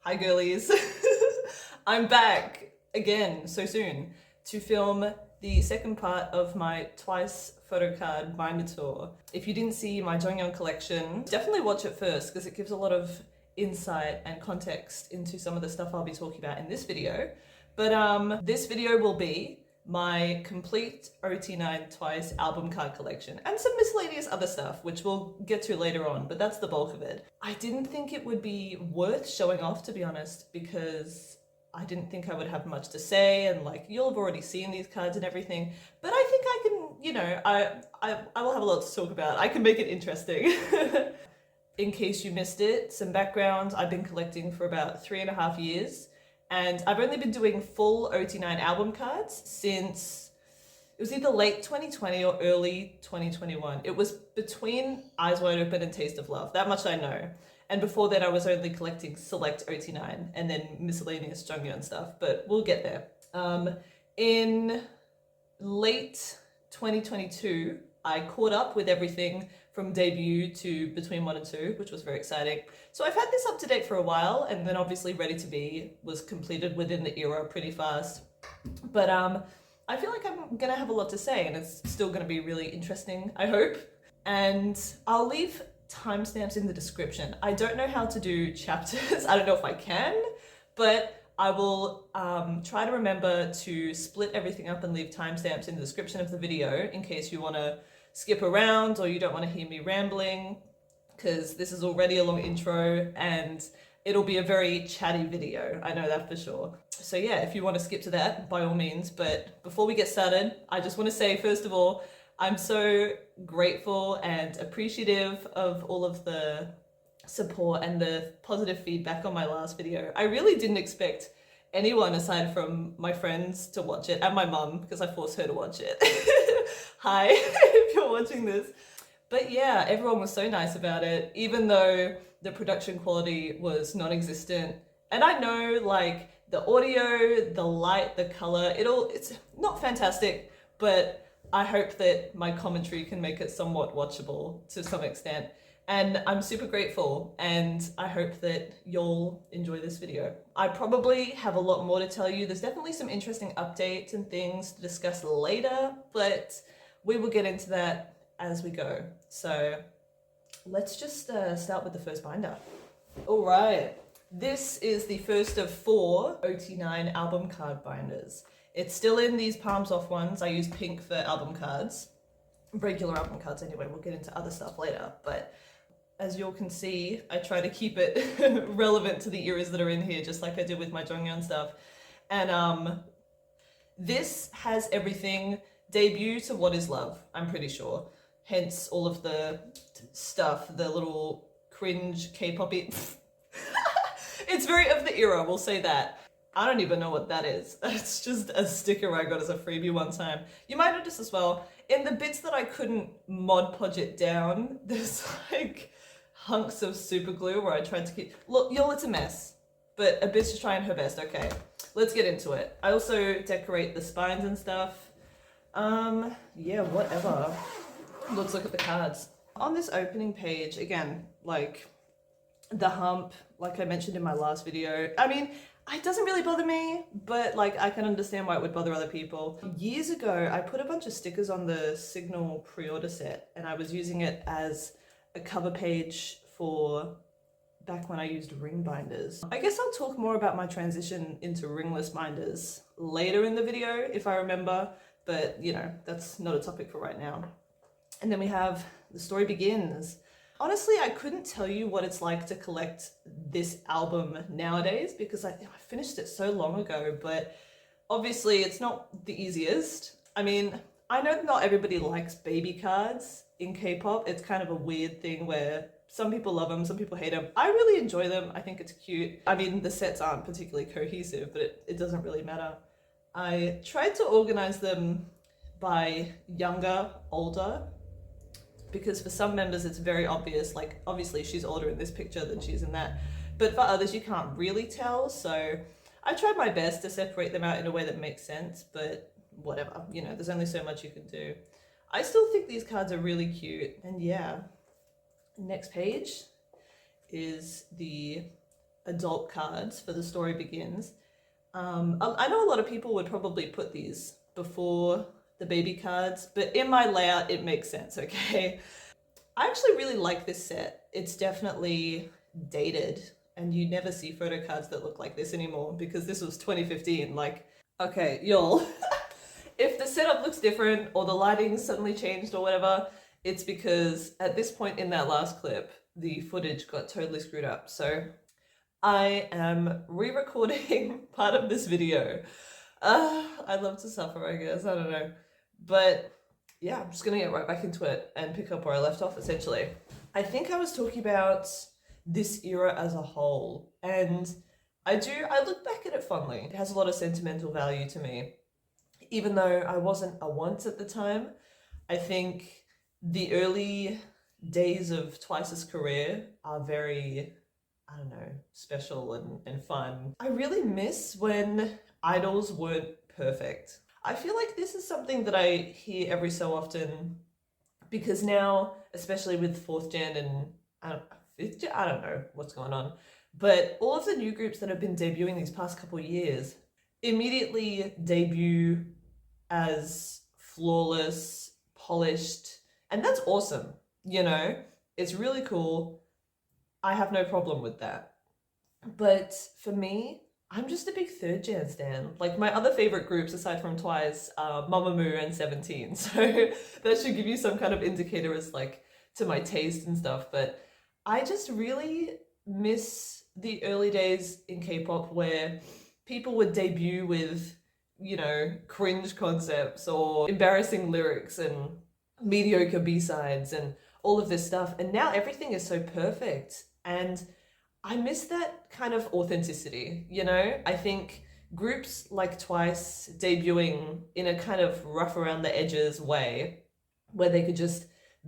Hi girlies. I'm back again so soon to film the second part of my twice photocard binder tour. If you didn't see my Jonghyun collection, definitely watch it first because it gives a lot of insight and context into some of the stuff I'll be talking about in this video. But this video will be my complete ot9 twice album card collection and some miscellaneous other stuff, which we'll get to later on, but that's the bulk of it. I didn't think it would be worth showing off, to be honest, because I didn't think I would have much to say, and like, you'll have already seen these cards and everything, but I think I can, you know, I will have a lot to talk about. I can make it interesting. In case you missed it, some background, I've been collecting for about 3.5 years. And I've only been doing full ot9 album cards since, it was either late 2020 or early 2021. It was between Eyes Wide Open and Taste of Love, that much I know. And before that I was only collecting select ot9 and then miscellaneous Jonghyun stuff, but we'll get there. In late 2022, I caught up with everything from debut to Between 1 and 2, which was very exciting. So I've had this up to date for a while, and then obviously Ready to Be was completed within the era pretty fast. But I feel like I'm gonna have a lot to say, and it's still gonna be really interesting, I hope. And I'll leave timestamps in the description. I don't know how to do chapters. I don't know if I can, but I will try to remember to split everything up and leave timestamps in the description of the video in case you want to skip around or you don't want to hear me rambling, because this is already a long intro and it'll be a very chatty video. I know that for sure. So yeah, if you want to skip to that, by all means. But before we get started, I just want to say, first of all, I'm so grateful and appreciative of all of the support and the positive feedback on my last video. I really didn't expect anyone aside from my friends to watch it, and my mum, because I forced her to watch it. Hi, if you're watching this. But yeah, everyone was so nice about it, even though the production quality was non-existent. And I know, like, the audio, the light, the color, it's not fantastic, but I hope that my commentary can make it somewhat watchable to some extent. And I'm super grateful, and I hope that you'll enjoy this video. I probably have a lot more to tell you. There's definitely some interesting updates and things to discuss later, but we will get into that as we go. So let's just start with the first binder. All right, this is the first of 4 ot9 album card binders. It's still in these palms off ones. I use pink for album cards, regular album cards anyway. We'll get into other stuff later, but as you all can see, I try to keep it relevant to the eras that are in here, just like I did with my Jonghyun stuff. And this has everything debut to What Is Love, I'm pretty sure. Hence all of the stuff, the little cringe K-pop-y. It's very of the era, we'll say that. I don't even know what that is. It's just a sticker I got as a freebie one time. You might notice as well, in the bits that I couldn't Mod Podge it down, there's like hunks of super glue where I tried to keep, look, y'all, it's a mess, but a bitch is trying her best. Okay, let's get into it. I also decorate the spines and stuff. Yeah, whatever. Let's look at the cards. On this opening page, again, like the hump, like I mentioned in my last video, I mean, it doesn't really bother me, but like I can understand why it would bother other people. Years ago, I put a bunch of stickers on the Signal pre-order set, and I was using it as a cover page for back when I used ring binders. I guess I'll talk more about my transition into ringless binders later in the video if I remember, but you know, that's not a topic for right now. And then we have The Story Begins. Honestly, I couldn't tell you what it's like to collect this album nowadays because I finished it so long ago, but obviously it's not the easiest. I mean, I know not everybody likes baby cards in K-pop. It's kind of a weird thing where some people love them, some people hate them. I really enjoy them. I think it's cute. I mean, the sets aren't particularly cohesive, but it doesn't really matter. I tried to organize them by younger, older, because for some members it's very obvious, like obviously she's older in this picture than she is in that, but for others you can't really tell, so I tried my best to separate them out in a way that makes sense, but whatever, you know, there's only so much you can do. I still think these cards are really cute, and yeah. Next page is the adult cards for The Story Begins. I know a lot of people would probably put these before the baby cards, but in my layout, it makes sense, okay? I actually really like this set. It's definitely dated, and you never see photo cards that look like this anymore because this was 2015. Like, okay, y'all, if the setup looks different or the lighting suddenly changed or whatever, it's because at this point in that last clip, the footage got totally screwed up. So I am re-recording part of this video. I'd love to suffer, I guess, I don't know. But yeah, I'm just gonna get right back into it and pick up where I left off, essentially. I think I was talking about this era as a whole, and I look back at it fondly. It has a lot of sentimental value to me. Even though I wasn't a once at the time, I think the early days of Twice's career are very, I don't know, special and fun. I really miss when idols weren't perfect. I feel like this is something that I hear every so often because now, especially with 4th gen and 5th gen, I don't know what's going on, but all of the new groups that have been debuting these past couple of years immediately debut as flawless, polished, and that's awesome, you know? It's really cool. I have no problem with that. But for me, I'm just a big 3rd gen stan. Like, my other favorite groups aside from Twice are Mamamoo and 17. So that should give you some kind of indicator as like to my taste and stuff. But I just really miss the early days in K-pop where people would debut with, you know, cringe concepts or embarrassing lyrics and mediocre B-sides and all of this stuff. And now everything is so perfect. And I miss that kind of authenticity, you know? I think groups like Twice debuting in a kind of rough around the edges way where they could just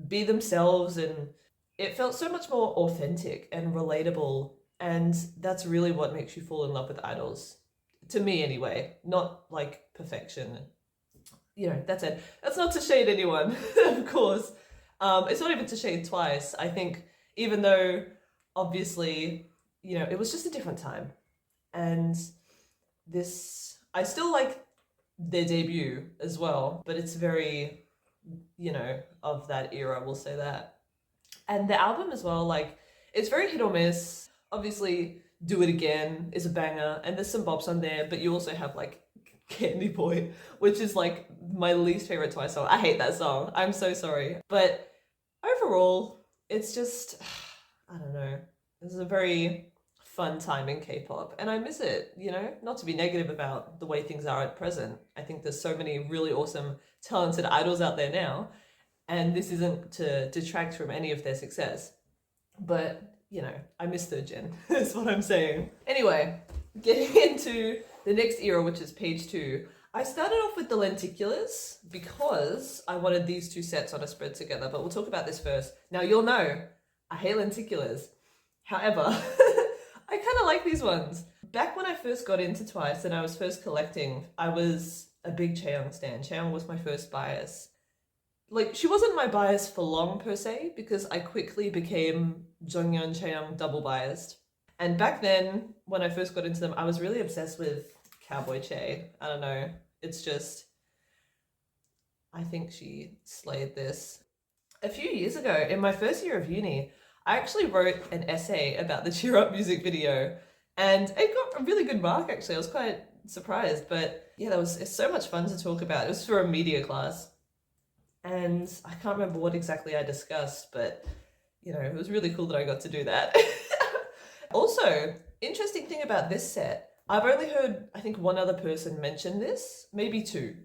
be themselves, and it felt so much more authentic and relatable, and that's really what makes you fall in love with idols. To me anyway, not like perfection. You know, that's it. That's not to shade anyone, of course. It's not even to shade Twice. I think even though obviously, you know, it was just a different time. And this, I still like their debut as well, but it's very, you know, of that era, we'll say that. And the album as well, like, it's very hit or miss. Obviously, Do It Again is a banger, and there's some bops on there, but you also have like Candy Boy, which is like my least favorite Twice song. I hate that song. I'm so sorry. But overall, it's just, I don't know. This is a very fun time in K-pop, and I miss it, you know? Not to be negative about the way things are at present. I think there's so many really awesome, talented idols out there now, and this isn't to detract from any of their success. But, you know, I miss 3rd gen, is what I'm saying. Anyway, getting into the next era, which is page 2. I started off with the lenticulars because I wanted these two sets on a spread together, but we'll talk about this first. Now, you'll know I hate lenticulars. However, I kind of like these ones. Back when I first got into Twice and I was first collecting, I was a big Chaeyoung stan. Chaeyoung was my first bias. Like, she wasn't my bias for long per se, because I quickly became Jonghyun, Chaeyoung double biased. And back then, when I first got into them, I was really obsessed with Cowboy Chae. I don't know. It's just, I think she slayed this. A few years ago, in my first year of uni, I actually wrote an essay about the Cheer Up music video, and it got a really good mark, actually. I was quite surprised, but yeah, it's so much fun to talk about. It was for a media class, and I can't remember what exactly I discussed, but you know, it was really cool that I got to do that. Also, interesting thing about this set, I've only heard, I think, one other person mention this, maybe two,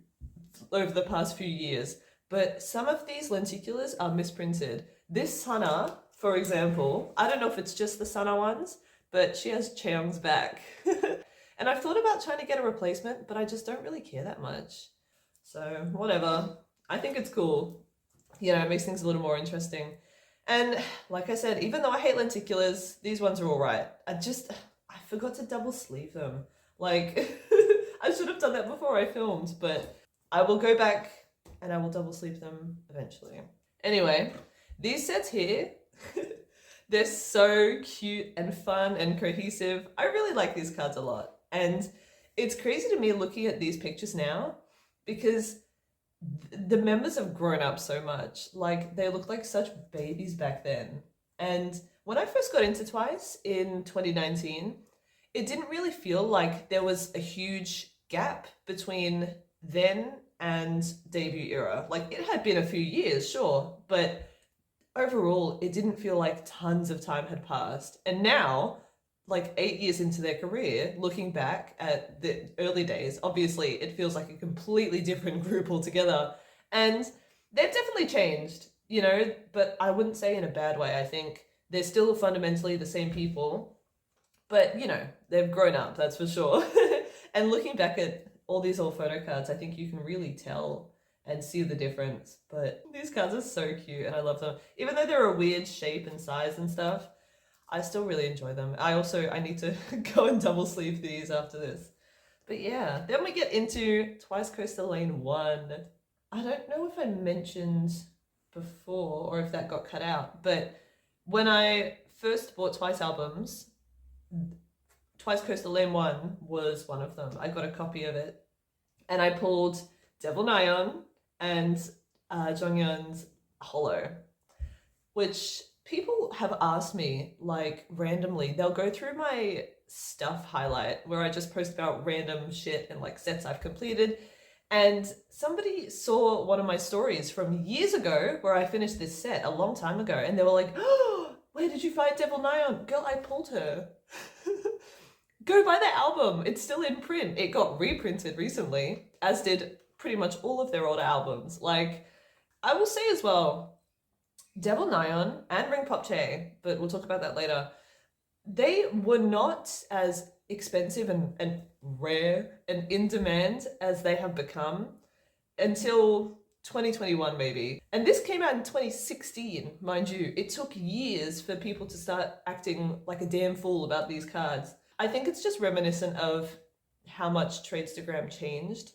over the past few years, but some of these lenticulars are misprinted. This Sana, for example, I don't know if it's just the Sana ones, but she has Chaeyoung's back. And I've thought about trying to get a replacement, but I just don't really care that much. So whatever. I think it's cool. You know, it makes things a little more interesting. And like I said, even though I hate lenticulars, these ones are all right. I forgot to double sleeve them. Like, I should have done that before I filmed, but I will go back and I will double sleeve them eventually. Anyway, these sets here, They're so cute and fun and cohesive. I really like these cards a lot. And it's crazy to me looking at these pictures now because the members have grown up so much. Like, they look like such babies back then. And when I first got into Twice in 2019, it didn't really feel like there was a huge gap between then and debut era. Like, it had been a few years, sure, but overall, it didn't feel like tons of time had passed. And now, like 8 years into their career, looking back at the early days, obviously it feels like a completely different group altogether. And they've definitely changed, you know, but I wouldn't say in a bad way. I think they're still fundamentally the same people, but you know, they've grown up, that's for sure. And looking back at all these old photo cards, I think you can really tell and see the difference. But these cards are so cute and I love them. Even though they're a weird shape and size and stuff, I still really enjoy them. I need to go and double sleeve these after this. But yeah, then we get into Twice Coastal Lane 1. I don't know if I mentioned before or if that got cut out, but when I first bought Twice albums, Twice Coastal Lane 1 was one of them. I got a copy of it and I pulled Devil Nyan and Jonghyun's Hollow, which people have asked me, like, randomly. They'll go through my stuff highlight where I just post about random shit and like sets I've completed. And somebody saw one of my stories from years ago where I finished this set a long time ago, and they were like, "Oh, where did you find Devil Nyan? Girl, I pulled her." Go buy the album. It's still in print. It got reprinted recently, as did pretty much all of their older albums. Like, I will say as well, Devil Nyan and Ring Pop Che, but we'll talk about that later, they were not as expensive and rare and in demand as they have become until 2021 maybe. And this came out in 2016, mind you. It took years for people to start acting like a damn fool about these cards. I think it's just reminiscent of how much Tradestagram changed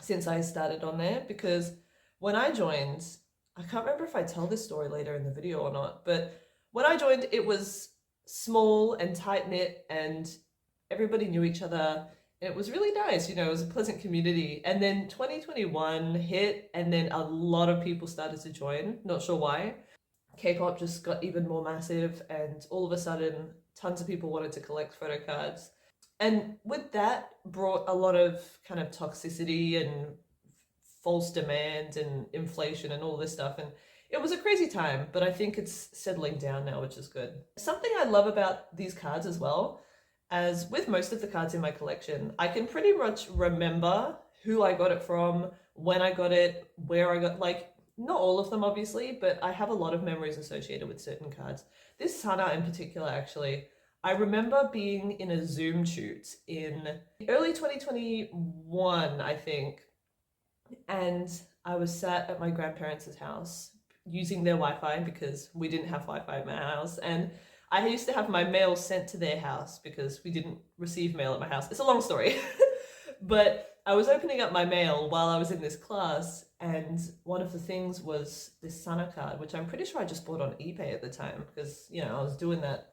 since I started on there, because when I joined, I can't remember if I tell this story later in the video or not, but when I joined, it was small and tight-knit and everybody knew each other. And it was really nice, you know, it was a pleasant community. And then 2021 hit and then a lot of people started to join, not sure why. K-pop just got even more massive and all of a sudden tons of people wanted to collect photo cards. And with that brought a lot of kind of toxicity and false demand and inflation and all this stuff. And it was a crazy time, but I think it's settling down now, which is good. Something I love about these cards as well, as with most of the cards in my collection, I can pretty much remember who I got it from, when I got it, where I got, like, not all of them obviously, but I have a lot of memories associated with certain cards. This Sana in particular, actually, I remember being in a Zoom shoot in early 2021, I think, and I was sat at my grandparents' house using their Wi-Fi because we didn't have Wi-Fi in my house, and I used to have my mail sent to their house because we didn't receive mail at my house. It's a long story. But I was opening up my mail while I was in this class, and one of the things was this Sana card, which I'm pretty sure I just bought on eBay at the time because, you know, I was doing that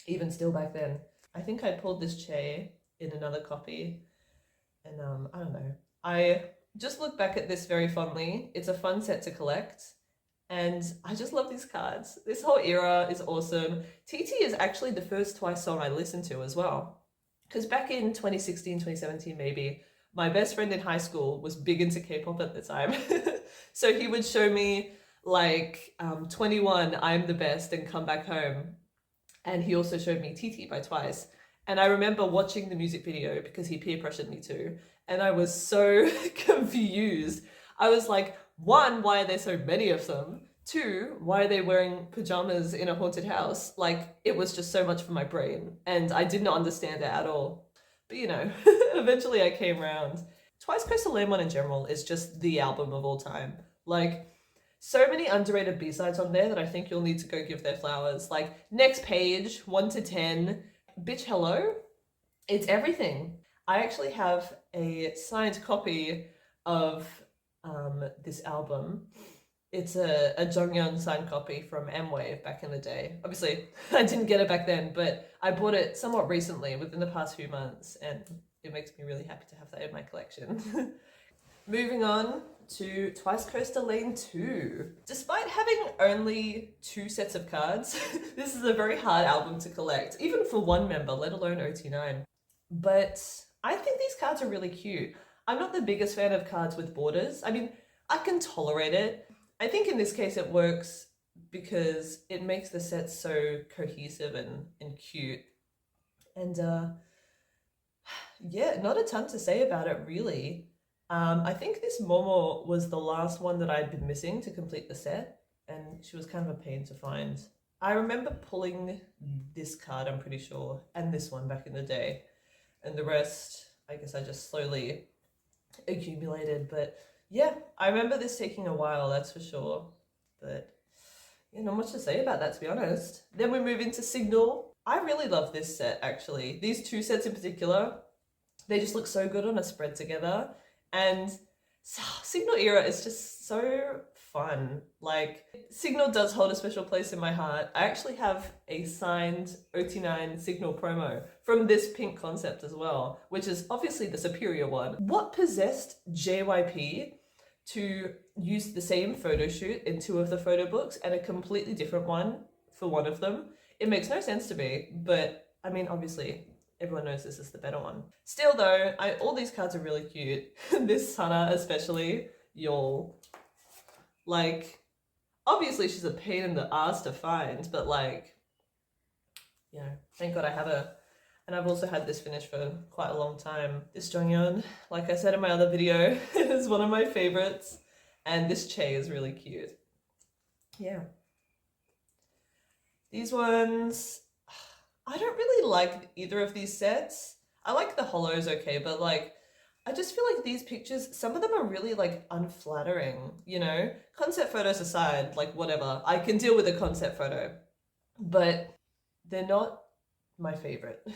even still back then. I think I pulled this Che in another copy, and I don't know. I just look back at this very fondly. It's a fun set to collect, and I just love these cards. This whole era is awesome. TT is actually the first Twice song I listened to as well, because back in 2016, 2017 maybe, my best friend in high school was big into K-pop at the time. So he would show me like 21, I'm the Best, and Come Back Home. And he also showed me TT by Twice. And I remember watching the music video because he peer pressured me to. And I was so confused. I was like, one, why are there so many of them? Two, why are they wearing pajamas in a haunted house? Like, it was just so much for my brain. And I did not understand it at all. But you know, eventually I came around. Twice Coastal Lane 1 in general is just the album of all time. Like, so many underrated B-sides on there that I think you'll need to go give their flowers. Like, Next Page, 1 to 10, Bitch Hello, it's everything. I actually have a signed copy of this album It's a Jonghyun signed copy from M-Wave back in the day. Obviously, I didn't get it back then, but I bought it somewhat recently, within the past few months, and it makes me really happy to have that in my collection. Moving on to Twice Coaster Lane 2. Despite having only 2 sets of cards, this is a very hard album to collect, even for one member, let alone ot9. But I think these cards are really cute. I'm not the biggest fan of cards with borders. I mean, I can tolerate it. I think in this case it works because it makes the set so cohesive and cute. And yeah, not a ton to say about it really. I think this Momo was the last one that I'd been missing to complete the set, and she was kind of a pain to find. I remember pulling this card, I'm pretty sure, and this one back in the day, and the rest, I guess I just slowly accumulated, but yeah, I remember this taking a while, that's for sure, but yeah, not much to say about that, to be honest. Then we move into Signal. I really love this set, actually. These 2 sets in particular, they just look so good on a spread together. And Signal era is just so fun. Like, Signal does hold a special place in my heart. I actually have a signed ot9 Signal promo from this pink concept as well, which is obviously the superior one. What possessed JYP to use the same photo shoot in 2 of the photo books and a completely different one for one of them? It makes no sense to me, but I mean, obviously, everyone knows this is the better one. Still though, all these cards are really cute. This Sana especially, y'all. Like, obviously she's a pain in the ass to find, but like, you know, thank God I have her. And I've also had this finished for quite a long time. This Jonghyun, like I said in my other video, is one of my favorites. And this Che is really cute. Yeah. These ones, I don't really like either of these sets. I like the holos okay, but like, I just feel like these pictures, some of them are really like unflattering, you know? Concept photos aside, like whatever, I can deal with a concept photo, but they're not my favorite.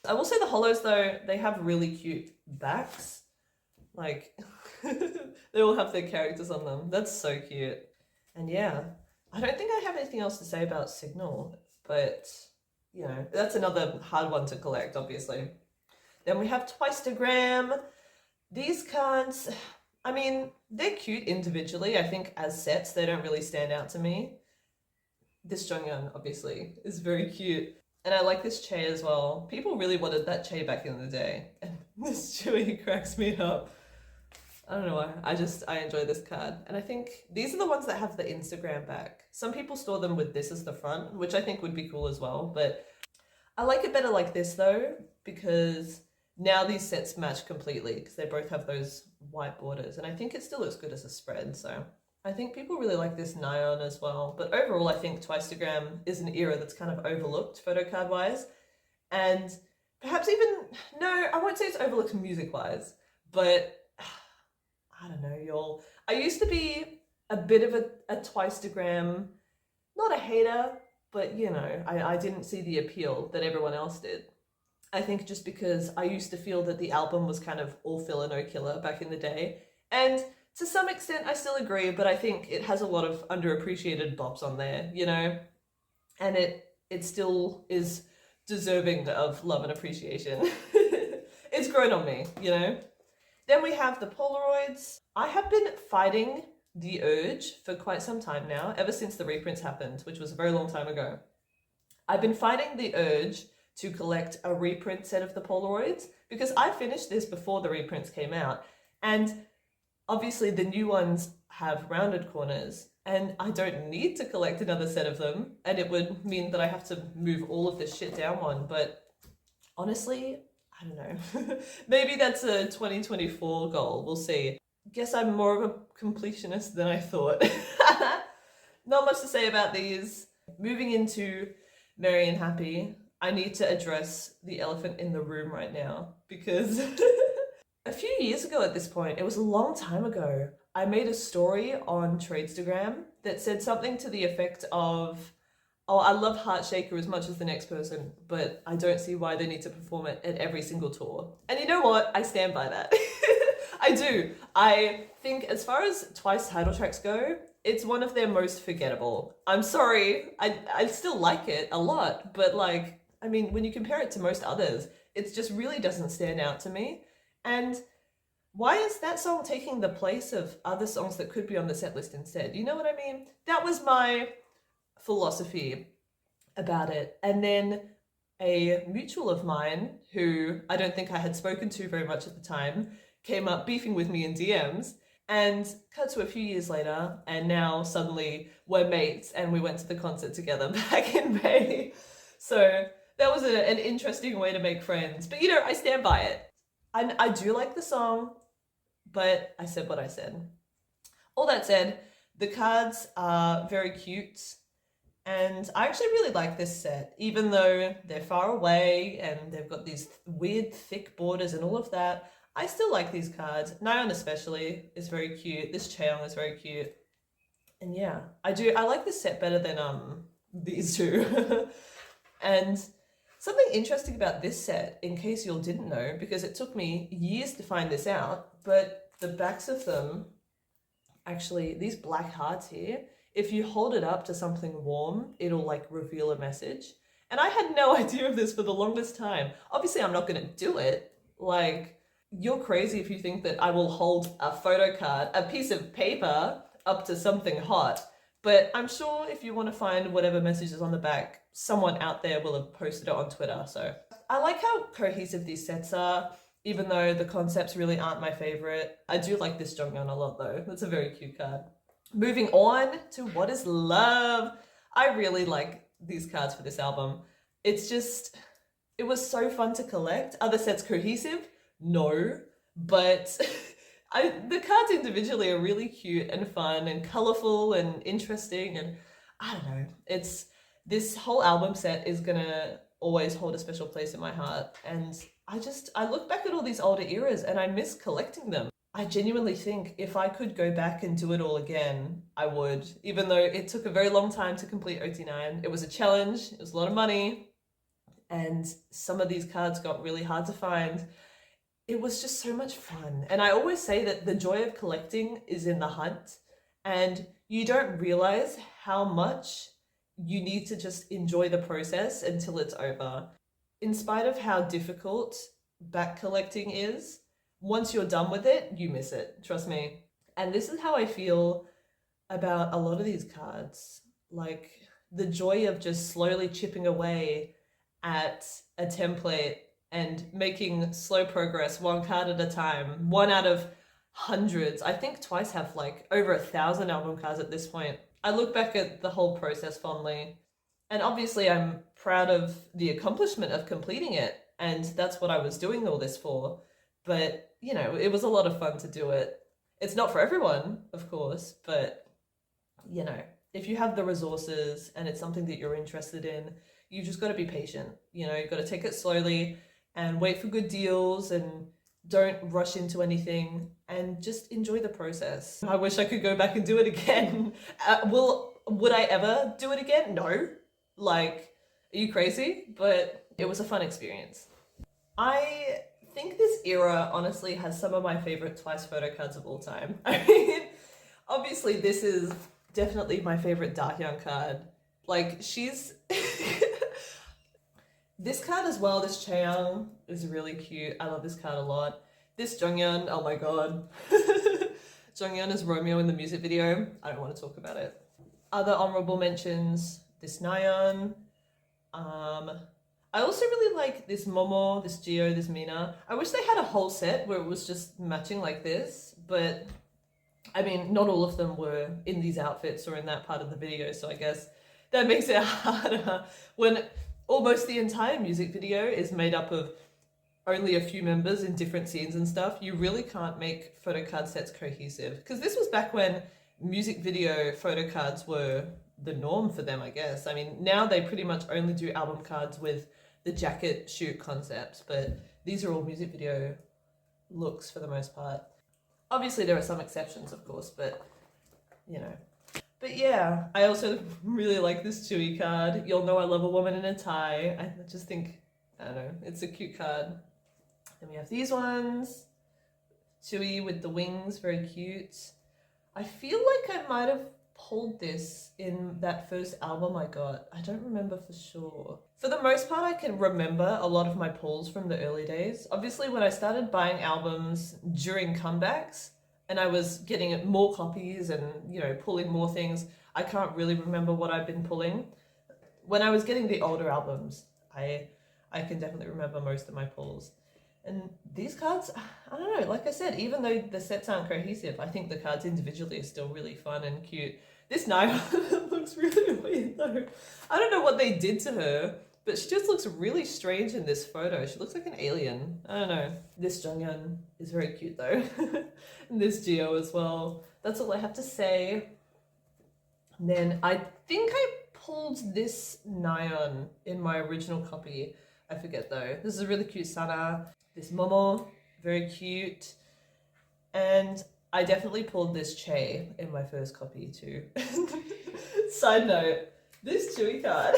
I will say the holos though, they have really cute backs. Like, they all have their characters on them. That's so cute. And yeah, I don't think I have anything else to say about Signal, but you know, that's another hard one to collect, obviously. Then we have Twice-to-gram. These cards, I mean, they're cute individually. I think as sets, they don't really stand out to me. This Jonghyun, obviously, is very cute. And I like this Che as well. People really wanted that Che back in the day. And this Chewy cracks me up. I don't know why. I enjoy this card. And I think these are the ones that have the Instagram back. Some people store them with this as the front, which I think would be cool as well. But I like it better like this though, because now these sets match completely because they both have those white borders. And I think it still looks good as a spread. So I think people really like this Nyan as well. But overall, I think Twice-to-gram is an era that's kind of overlooked photo card wise. And perhaps even, no, I won't say it's overlooked music wise, but I don't know, y'all. I used to be a bit of a Twice-to-gram, not a hater, but you know, I didn't see the appeal that everyone else did. I think just because I used to feel that the album was kind of all filler, no killer back in the day. And to some extent, I still agree, but I think it has a lot of underappreciated bops on there, you know? And it still is deserving of love and appreciation. It's grown on me, you know? Then we have the Polaroids. I have been fighting the urge for quite some time now, ever since the reprints happened, which was a very long time ago. I've been fighting the urge to collect a reprint set of the Polaroids because I finished this before the reprints came out. And obviously the new ones have rounded corners and I don't need to collect another set of them. And it would mean that I have to move all of this shit down one. But honestly, I don't know. Maybe that's a 2024 goal. We'll see. Guess I'm more of a completionist than I thought. Not much to say about these. Moving into Merry and Happy, I need to address the elephant in the room right now because a few years ago at this point, it was a long time ago, I made a story on Tradestagram that said something to the effect of, oh, I love Heartshaker as much as the next person, but I don't see why they need to perform it at every single tour. And you know what? I stand by that. I do. I think as far as Twice title tracks go, It's one of their most forgettable. I'm sorry, I still like it a lot, but like, I mean, when you compare it to most others, it just really doesn't stand out to me. And why is that song taking the place of other songs that could be on the set list instead? You know what I mean? That was my philosophy about it. And then a mutual of mine, who I don't think I had spoken to very much at the time, came up beefing with me in DMs. And cut to a few years later, and now suddenly we're mates and we went to the concert together back in May. So that was an interesting way to make friends. But you know, I stand by it. I do like the song, but I said what I said. All that said, the cards are very cute. And I actually really like this set, even though they're far away and they've got these weird thick borders and all of that. I still like these cards. Nyan especially is very cute. This Cheong is very cute. And yeah, I like this set better than these two. And something interesting about this set, in case you all didn't know, because it took me years to find this out, but the backs of them, actually, these black hearts here, if you hold it up to something warm, it'll like reveal a message. And I had no idea of this for the longest time. Obviously, I'm not going to do it. Like, you're crazy if you think that I will hold a photo card, a piece of paper, up to something hot. But I'm sure if you want to find whatever message is on the back, someone out there will have posted it on Twitter. So I like how cohesive these sets are, even though the concepts really aren't my favorite. I do like this Jonghyun a lot though. That's a very cute card. Moving on to What is Love. I really like these cards for this album. It's just, it was so fun to collect. Are the sets cohesive? No, but the cards individually are really cute and fun and colorful and interesting, and I don't know, it's, this whole album set is gonna always hold a special place in my heart. And I look back at all these older eras and I miss collecting them. I genuinely think if I could go back and do it all again, I would, even though it took a very long time to complete ot9. It was a challenge, it was a lot of money, and some of these cards got really hard to find. It was just so much fun. And I always say that the joy of collecting is in the hunt, and you don't realize how much you need to just enjoy the process until it's over. In spite of how difficult back collecting is, once you're done with it, you miss it, trust me. And this is how I feel about a lot of these cards. Like, the joy of just slowly chipping away at a template and making slow progress, one card at a time, one out of hundreds. I think Twice have like over 1,000 album cards at this point. I look back at the whole process fondly, and obviously I'm proud of the accomplishment of completing it, and that's what I was doing all this for. But, you know, it was a lot of fun to do it. It's not for everyone, of course, but, you know, if you have the resources and it's something that you're interested in, you just got to be patient. You know, you've got to take it slowly and wait for good deals and don't rush into anything and just enjoy the process. I wish I could go back and do it again. Would I ever do it again? No. Like, are you crazy? But it was a fun experience. I think this era honestly has some of my favorite Twice photo cards of all time. I mean, obviously this is definitely my favorite Dahyun card. Like, she's this card as well, this Chaeyoung is really cute. I love this card a lot. This Jonghyun, oh my god. Jonghyun is Romeo in the music video. I don't want to talk about it. Other honorable mentions, this Nayeon. I also really like this Momo, this Geo, this Mina. I wish they had a whole set where it was just matching like this, but I mean, not all of them were in these outfits or in that part of the video, so I guess that makes it harder when almost the entire music video is made up of only a few members in different scenes and stuff. You really can't make photo card sets cohesive, because this was back when music video photo cards were the norm for them, I guess. I mean, now they pretty much only do album cards with the jacket shoot concept, but these are all music video looks for the most part. Obviously there are some exceptions, of course, but you know. But yeah, I also really like this Chewy card. You'll know I love a woman in a tie. I just think, I don't know, it's a cute card. Then we have these ones. Chewy with the wings, very cute. I feel like I might have pulled this in that first album I got. I don't remember for sure. For the most part, I can remember a lot of my pulls from the early days. Obviously, when I started buying albums during comebacks and I was getting more copies and, you know, pulling more things, I can't really remember what I've been pulling. When I was getting the older albums, I can definitely remember most of my pulls. And these cards, I don't know, like I said, even though the sets aren't cohesive, I think the cards individually are still really fun and cute. This Nayeon looks really weird though. I don't know what they did to her, but she just looks really strange in this photo. She looks like an alien. I don't know. This Jonghyun is very cute though. And this Geo as well. That's all I have to say. And then I think I pulled this Nayeon in my original copy. I forget though. This is a really cute Sana. This Momo, very cute. And I definitely pulled this Che in my first copy too. Side note, this Chewy card.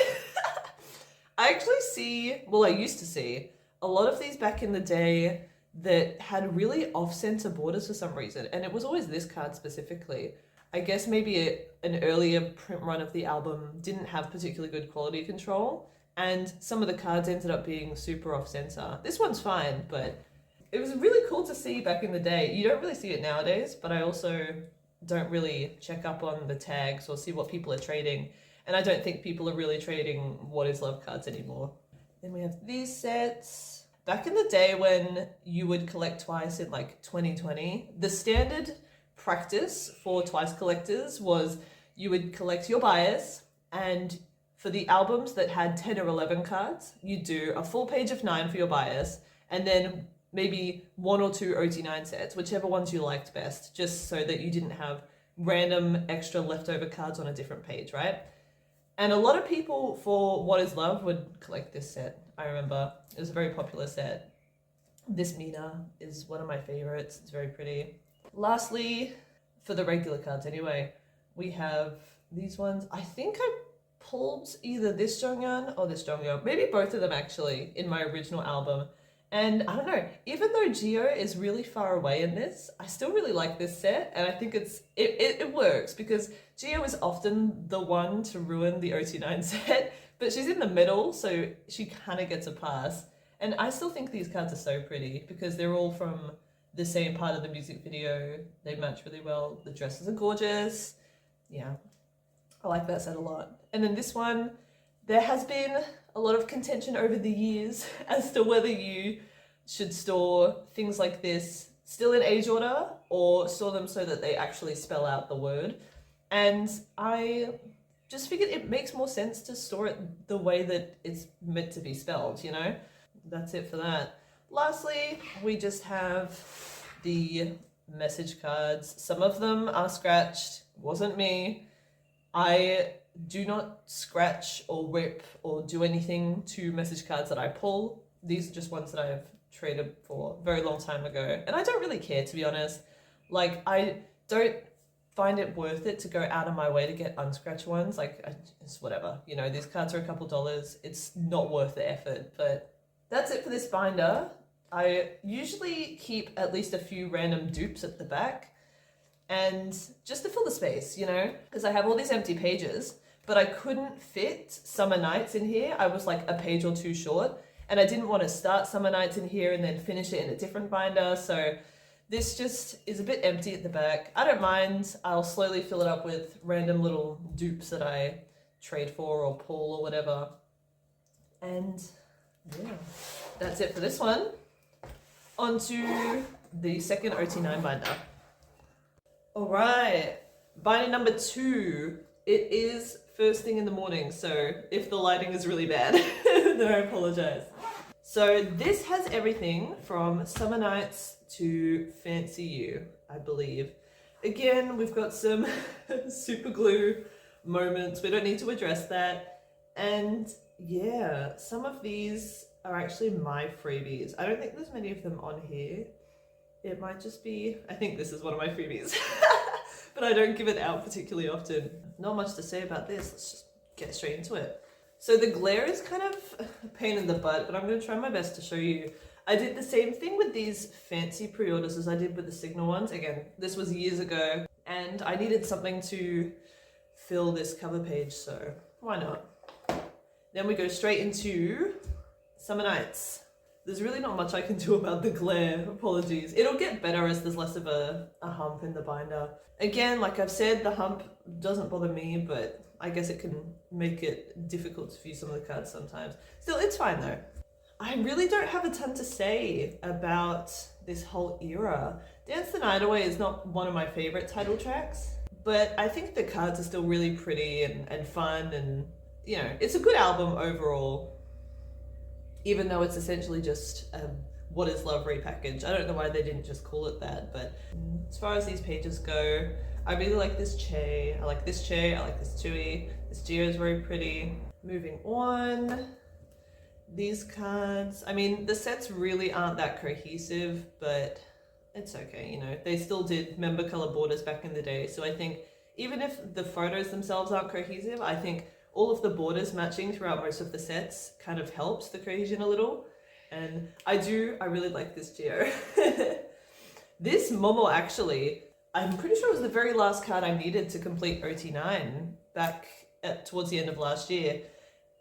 I actually see, well, I used to see a lot of these back in the day that had really off-center borders for some reason. And it was always this card specifically. I guess maybe an earlier print run of the album didn't have particularly good quality control. And some of the cards ended up being super off-center. This one's fine, but it was really cool to see back in the day. You don't really see it nowadays, but I also don't really check up on the tags or see what people are trading. And I don't think people are really trading What Is Love cards anymore. Then we have these sets. Back in the day when you would collect twice in like 2020, the standard practice for twice collectors was you would collect your bias, and for the albums that had 10 or 11 cards, you'd do a full page of 9 for your bias, and then maybe 1 or 2 ot9 sets, whichever ones you liked best, just so that you didn't have random extra leftover cards on a different page, right? And a lot of people for What Is Love would collect this set. I remember it was a very popular set. This Mina is one of my favorites. It's very pretty. Lastly, for the regular cards anyway, we have these ones. I think I pulled either this Jonghyun or this Jonghyun, maybe both of them actually, in my original album. And I don't know, even though Geo is really far away in this, I still really like this set, and I think it works because Geo is often the one to ruin the ot9 set, but she's in the middle, so she kind of gets a pass. And I still think these cards are so pretty because they're all from the same part of the music video. They match really well. The dresses are gorgeous. Yeah, I like that set a lot. And then this one, there has been a lot of contention over the years as to whether you should store things like this still in age order or store them so that they actually spell out the word. And I just figured it makes more sense to store it the way that it's meant to be spelled, you know? That's it for that. Lastly, we just have the message cards. Some of them are scratched. Wasn't me. I do not scratch or rip or do anything to message cards that I pull. These are just ones that I have traded for a very long time ago. And I don't really care, to be honest. Like, I don't find it worth it to go out of my way to get unscratched ones. Like, it's whatever. You know, these cards are a couple dollars. It's not worth the effort. But that's it for this binder. I usually keep at least a few random dupes at the back. And just to fill the space, you know, because I have all these empty pages, but I couldn't fit Summer Nights in here. I was like a page or two short, and I didn't want to start Summer Nights in here and then finish it in a different binder. So this just is a bit empty at the back. I don't mind. I'll slowly fill it up with random little dupes that I trade for or pull or whatever. And yeah, that's it for this one. On to the second ot9 binder. All right, binder number 2. It is first thing in the morning, so if the lighting is really bad, then I apologize. So this has everything from Summer Nights to Fancy You, I believe. Again, we've got some super glue moments. We don't need to address that. And yeah, some of these are actually my freebies. I don't think there's many of them on here. It might just be, I think this is one of my freebies, but I don't give it out particularly often. Not much to say about this. Let's just get straight into it. So the glare is kind of a pain in the butt, but I'm going to try my best to show you. I did the same thing with these fancy pre-orders as I did with the Signal ones. Again, this was years ago, and I needed something to fill this cover page, so why not? Then we go straight into Summer Nights. There's really not much I can do about the glare, apologies. It'll get better as there's less of a hump in the binder. Again, like I've said, the hump doesn't bother me, but I guess it can make it difficult to view some of the cards sometimes. Still, it's fine though. I really don't have a ton to say about this whole era. Dance the Night Away is not one of my favorite title tracks, but I think the cards are still really pretty and fun, and you know, it's a good album overall. Even though it's essentially just What Is Love repackaged. I don't know why they didn't just call it that, but as far as these pages go, I really like this Che, I like this Che, I like this Tui, this Geo is very pretty. Moving on, these cards, I mean, the sets really aren't that cohesive, but it's okay, you know, they still did member color borders back in the day, so I think even if the photos themselves aren't cohesive, I think all of the borders matching throughout most of the sets kind of helps the cohesion a little. And I really like this Geo. This Momo actually, I'm pretty sure it was the very last card I needed to complete ot9 back towards the end of last year.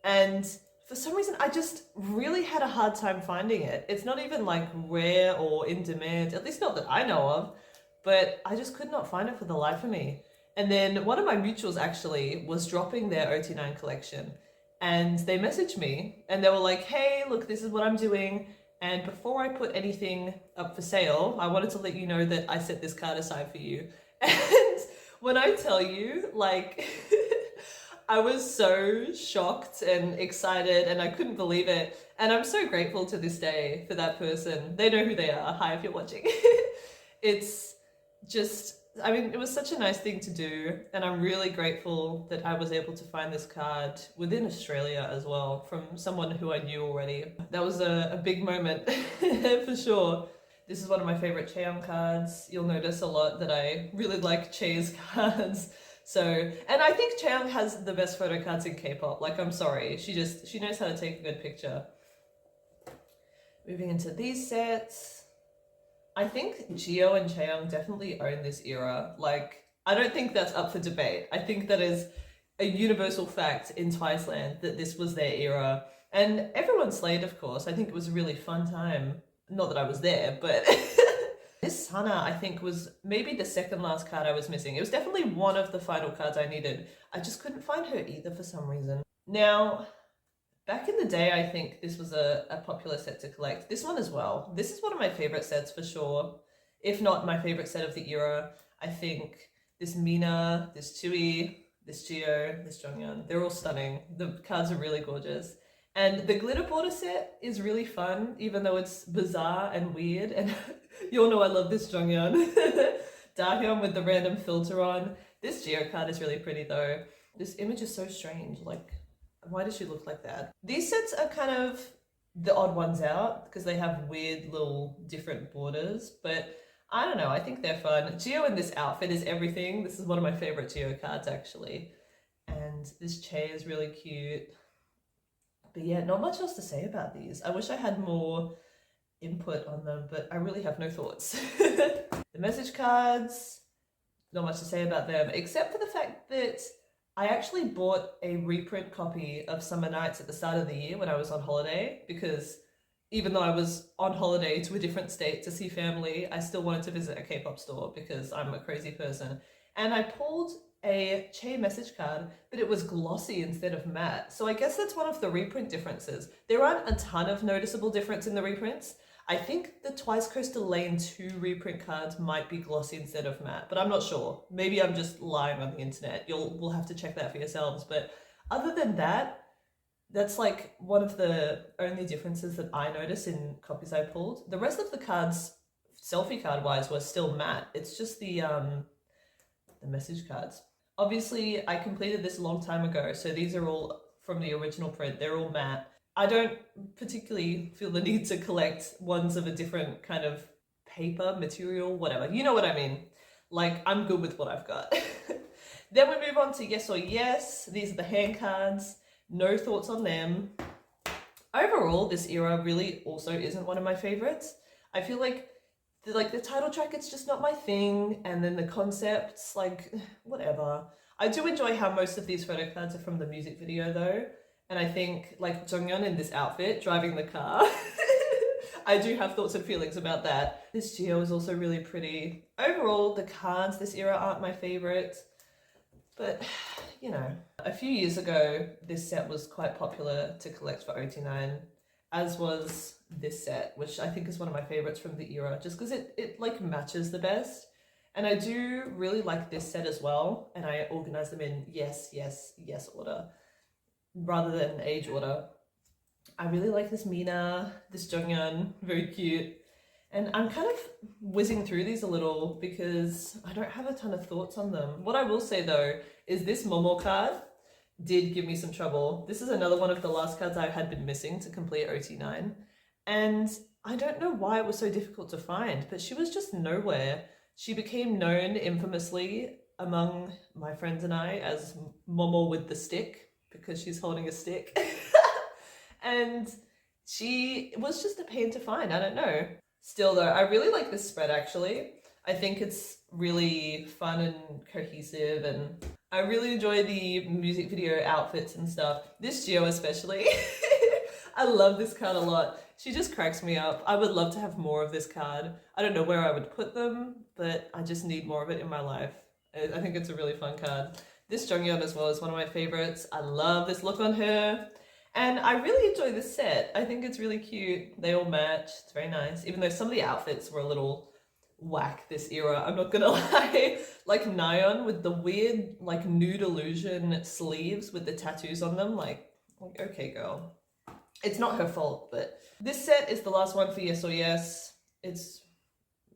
And for some reason, I just really had a hard time finding it. It's not even like rare or in demand, at least not that I know of, but I just could not find it for the life of me. And then one of my mutuals actually was dropping their ot9 collection, and they messaged me and they were like, hey, look, this is what I'm doing. And before I put anything up for sale, I wanted to let you know that I set this card aside for you. And when I tell you, like, I was so shocked and excited and I couldn't believe it. And I'm so grateful to this day for that person. They know who they are. Hi, if you're watching. It's just, I mean, it was such a nice thing to do, and I'm really grateful that I was able to find this card within Australia as well from someone who I knew already. That was a big moment for sure. This is one of my favorite Cheon cards. You'll notice a lot that I really like Che's cards. So, and I think Cheon has the best photo cards in K-pop. Like, I'm sorry, she knows how to take a good picture. Moving into these sets. I think Geo and Chaeyoung definitely own this era. Like, I don't think that's up for debate. I think that is a universal fact in Twice land that this was their era. And everyone slayed, of course. I think it was a really fun time. Not that I was there, but this Sana, I think, was maybe the second last card I was missing. It was definitely one of the final cards I needed. I just couldn't find her either for some reason. Now, back in the day, I think this was a popular set to collect. This one as well. This is one of my favorite sets for sure. If not my favorite set of the era. I think this Mina, this Tui, this Geo, this Jonghyun, they're all stunning. The cards are really gorgeous. And the glitter border set is really fun, even though it's bizarre and weird. And you all know I love this Jonghyun. Dahyun with the random filter on. This Geo card is really pretty though. This image is so strange, like, why does she look like that? These sets are kind of the odd ones out because they have weird little different borders, but I don't know, I think they're fun. Geo in this outfit is everything. This is one of my favorite Geo cards actually. And this Che is really cute. But yeah, not much else to say about these. I wish I had more input on them, but I really have no thoughts. The message cards, not much to say about them, except for the fact that I actually bought a reprint copy of Summer Nights at the start of the year when I was on holiday, because even though I was on holiday to a different state to see family, I still wanted to visit a K-pop store because I'm a crazy person. And I pulled a Che message card, but it was glossy instead of matte. So I guess that's one of the reprint differences. There aren't a ton of noticeable difference in the reprints. I think the Twice Coastal Lane 2 reprint cards might be glossy instead of matte, but I'm not sure. Maybe I'm just lying on the internet. We'll have to check that for yourselves. But other than that, that's like one of the only differences that I noticed in copies I pulled. The rest of the cards, selfie card wise, were still matte. It's just the message cards. Obviously, I completed this a long time ago, so these are all from the original print. They're all matte. I don't particularly feel the need to collect ones of a different kind of paper, material, whatever. You know what I mean? Like, I'm good with what I've got. Then we move on to Yes or Yes. These are the hand cards. No thoughts on them. Overall, this era really also isn't one of my favorites. I feel like the title track, it's just not my thing. And then the concepts, like, whatever. I do enjoy how most of these photo cards are from the music video though. And I think like Jonghyun in this outfit driving the car, I do have thoughts and feelings about that. This Geo is also really pretty. Overall, the cards this era aren't my favorite, but you know. A few years ago, this set was quite popular to collect for ot9, as was this set, which I think is one of my favorites from the era, just because it like matches the best. And I do really like this set as well, and I organize them in yes, yes, yes order, rather than age order. I really like this Mina, this Jonghyun, very cute. And I'm kind of whizzing through these a little because I don't have a ton of thoughts on them. What I will say though is this Momo card did give me some trouble. This is another one of the last cards I had been missing to complete ot9. And I don't know why it was so difficult to find, but she was just nowhere. She became known infamously among my friends and I as Momo with the stick, because she's holding a stick. And she was just a pain to find, I don't know. Still though, I really like this spread actually. I think it's really fun and cohesive, and I really enjoy the music video outfits and stuff. This Geo especially. I love this card a lot. She just cracks me up. I would love to have more of this card. I don't know where I would put them, but I just need more of it in my life. I think it's a really fun card. This Jonghyun as well is one of my favorites. I love this look on her. And I really enjoy this set. I think it's really cute. They all match. It's very nice. Even though some of the outfits were a little whack this era, I'm not gonna lie. Like Nyeon with the weird like nude illusion sleeves with the tattoos on them. Like okay girl. It's not her fault, but this set is the last one for Yes or Yes. It's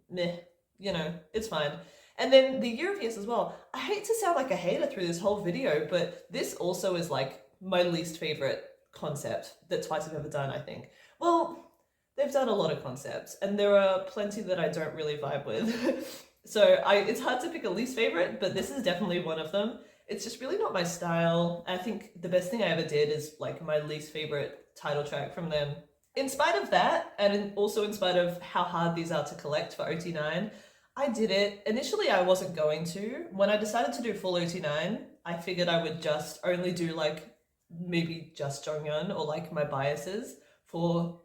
meh, you know, it's fine. And then the Year of Yes as well. I hate to sound like a hater through this whole video, but this also is like my least favorite concept that Twice have ever done, I think. Well, they've done a lot of concepts, and there are plenty that I don't really vibe with. So it's hard to pick a least favorite, but this is definitely one of them. It's just really not my style. I think the best thing I ever did is like my least favorite title track from them. In spite of that, and also in spite of how hard these are to collect for ot9, I did it. Initially, I wasn't going to. When I decided to do full ot9, I figured I would just only do like maybe just Jonghyun or like my biases for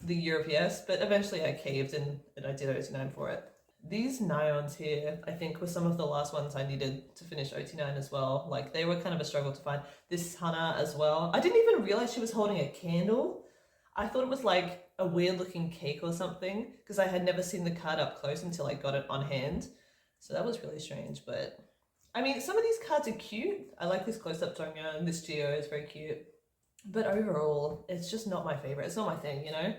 the Year of Yes, but eventually I caved and I did ot9 for it. These Nyons here, I think, were some of the last ones I needed to finish ot9 as well. Like, they were kind of a struggle to find. This Hana as well. I didn't even realize she was holding a candle. I thought it was like a weird looking cake or something, because I had never seen the card up close until I got it on hand. So that was really strange, but I mean, some of these cards are cute. I like this close-up Jonghyun, this Geo is very cute. But overall, it's just not my favorite. It's not my thing, you know?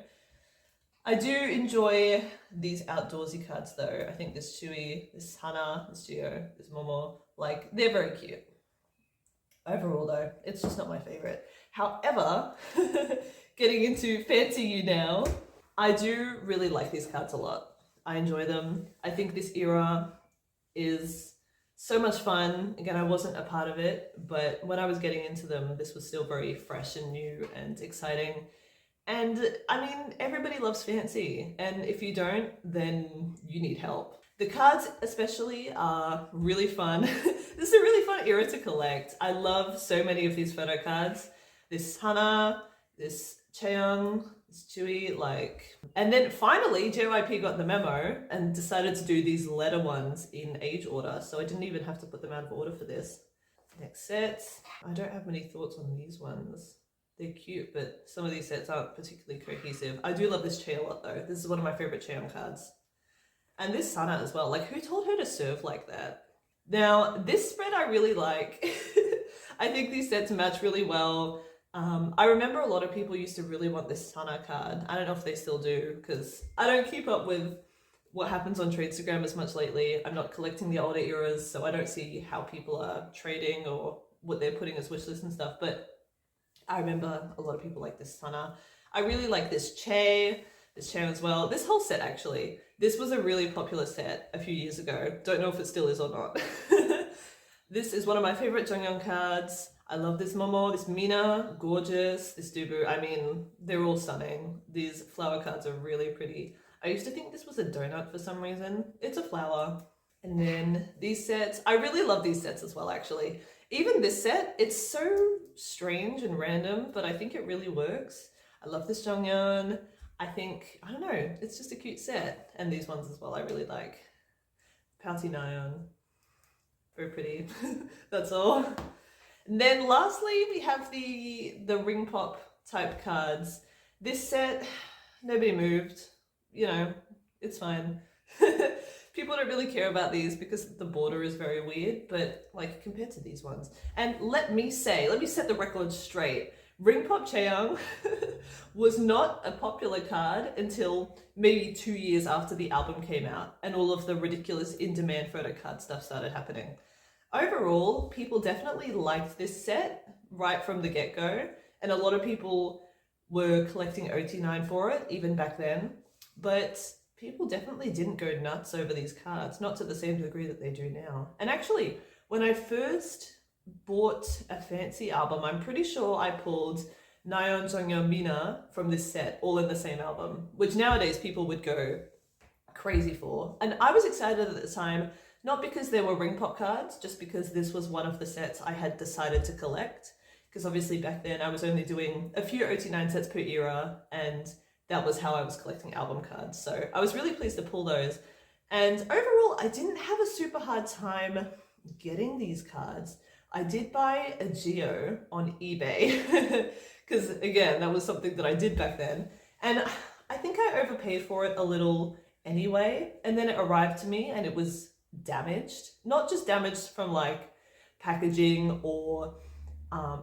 I do enjoy these outdoorsy cards though. I think this Chewy, this Hana, this Geo, this Momo, like, they're very cute. Overall though, it's just not my favorite. However, getting into Fancy You now, I do really like these cards a lot. I enjoy them. I think this era is so much fun. Again, I wasn't a part of it, but when I was getting into them, this was still very fresh and new and exciting. And I mean, everybody loves Fancy, and if you don't, then you need help. The cards especially are really fun. This is a really fun era to collect. I love so many of these photo cards. This Hana, this Chaeyoung, this Chewy, like... And then finally, JYP got the memo and decided to do these letter ones in age order, so I didn't even have to put them out of order for this. Next sets. I don't have many thoughts on these ones. They're cute, but some of these sets aren't particularly cohesive. I do love this Chae a lot though. This is one of my favorite Chaeyoung cards. And this Sana as well. Like, who told her to serve like that? Now, this spread I really like. I think these sets match really well. I remember a lot of people used to really want this Sana card. I don't know if they still do, because I don't keep up with what happens on Tradestagram as much lately. I'm not collecting the older eras, so I don't see how people are trading or what they're putting as wishlist and stuff, but I remember a lot of people like this Sana. I really like this Chae as well. This whole set actually. This was a really popular set a few years ago. Don't know if it still is or not. This is one of my favorite Jonghyun cards. I love this Momo, this Mina, gorgeous. This Dubu, I mean, they're all stunning. These flower cards are really pretty. I used to think this was a donut for some reason. It's a flower. And then these sets, I really love these sets as well, actually. Even this set, it's so strange and random, but I think it really works. I love this Jonghyun. I think, I don't know, it's just a cute set. And these ones as well, I really like. Pouty Nayeon, very pretty. That's all. And then lastly, we have the ring pop type cards. This set, nobody moved. You know, it's fine. People don't really care about these because the border is very weird, but like compared to these ones. And let me set the record straight. Ring Pop Chaeyoung was not a popular card until maybe 2 years after the album came out and all of the ridiculous in-demand photo card stuff started happening. Overall, people definitely liked this set right from the get-go, and a lot of people were collecting ot9 for it even back then, but people definitely didn't go nuts over these cards, not to the same degree that they do now. And actually, when I first bought a fancy album, I'm pretty sure I pulled Nayeon, Jonghyun, Mina from this set all in the same album, which nowadays people would go crazy for. And I was excited at the time, not because there were ring pop cards, just because this was one of the sets I had decided to collect. Because obviously back then I was only doing a few ot9 sets per era, and that was how I was collecting album cards. So I was really pleased to pull those. And overall, I didn't have a super hard time getting these cards. I did buy a Geo on eBay because again, that was something that I did back then. And I think I overpaid for it a little anyway. And then it arrived to me and it was damaged. Not just damaged from like packaging or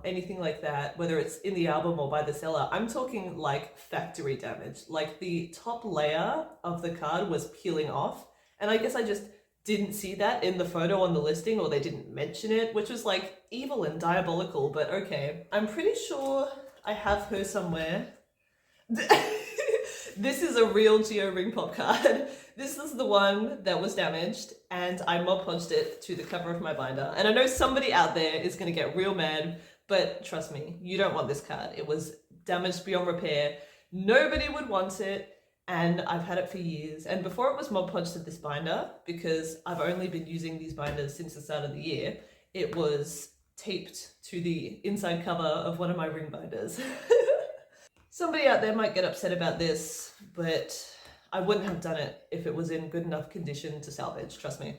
anything like that, whether it's in the album or by the seller. I'm talking like factory damage. Like the top layer of the card was peeling off. And I guess I just didn't see that in the photo on the listing, or they didn't mention it, which was like evil and diabolical, but okay. I'm pretty sure I have her somewhere. This is a real Geo ring pop card. This is the one that was damaged, and I Mod Podged it to the cover of my binder. And I know somebody out there is going to get real mad, but trust me, you don't want this card. It was damaged beyond repair. Nobody would want it, and I've had it for years. And before it was Mod Podged to this binder, because I've only been using these binders since the start of the year, it was taped to the inside cover of one of my ring binders. Somebody out there might get upset about this, but I wouldn't have done it if it was in good enough condition to salvage, trust me.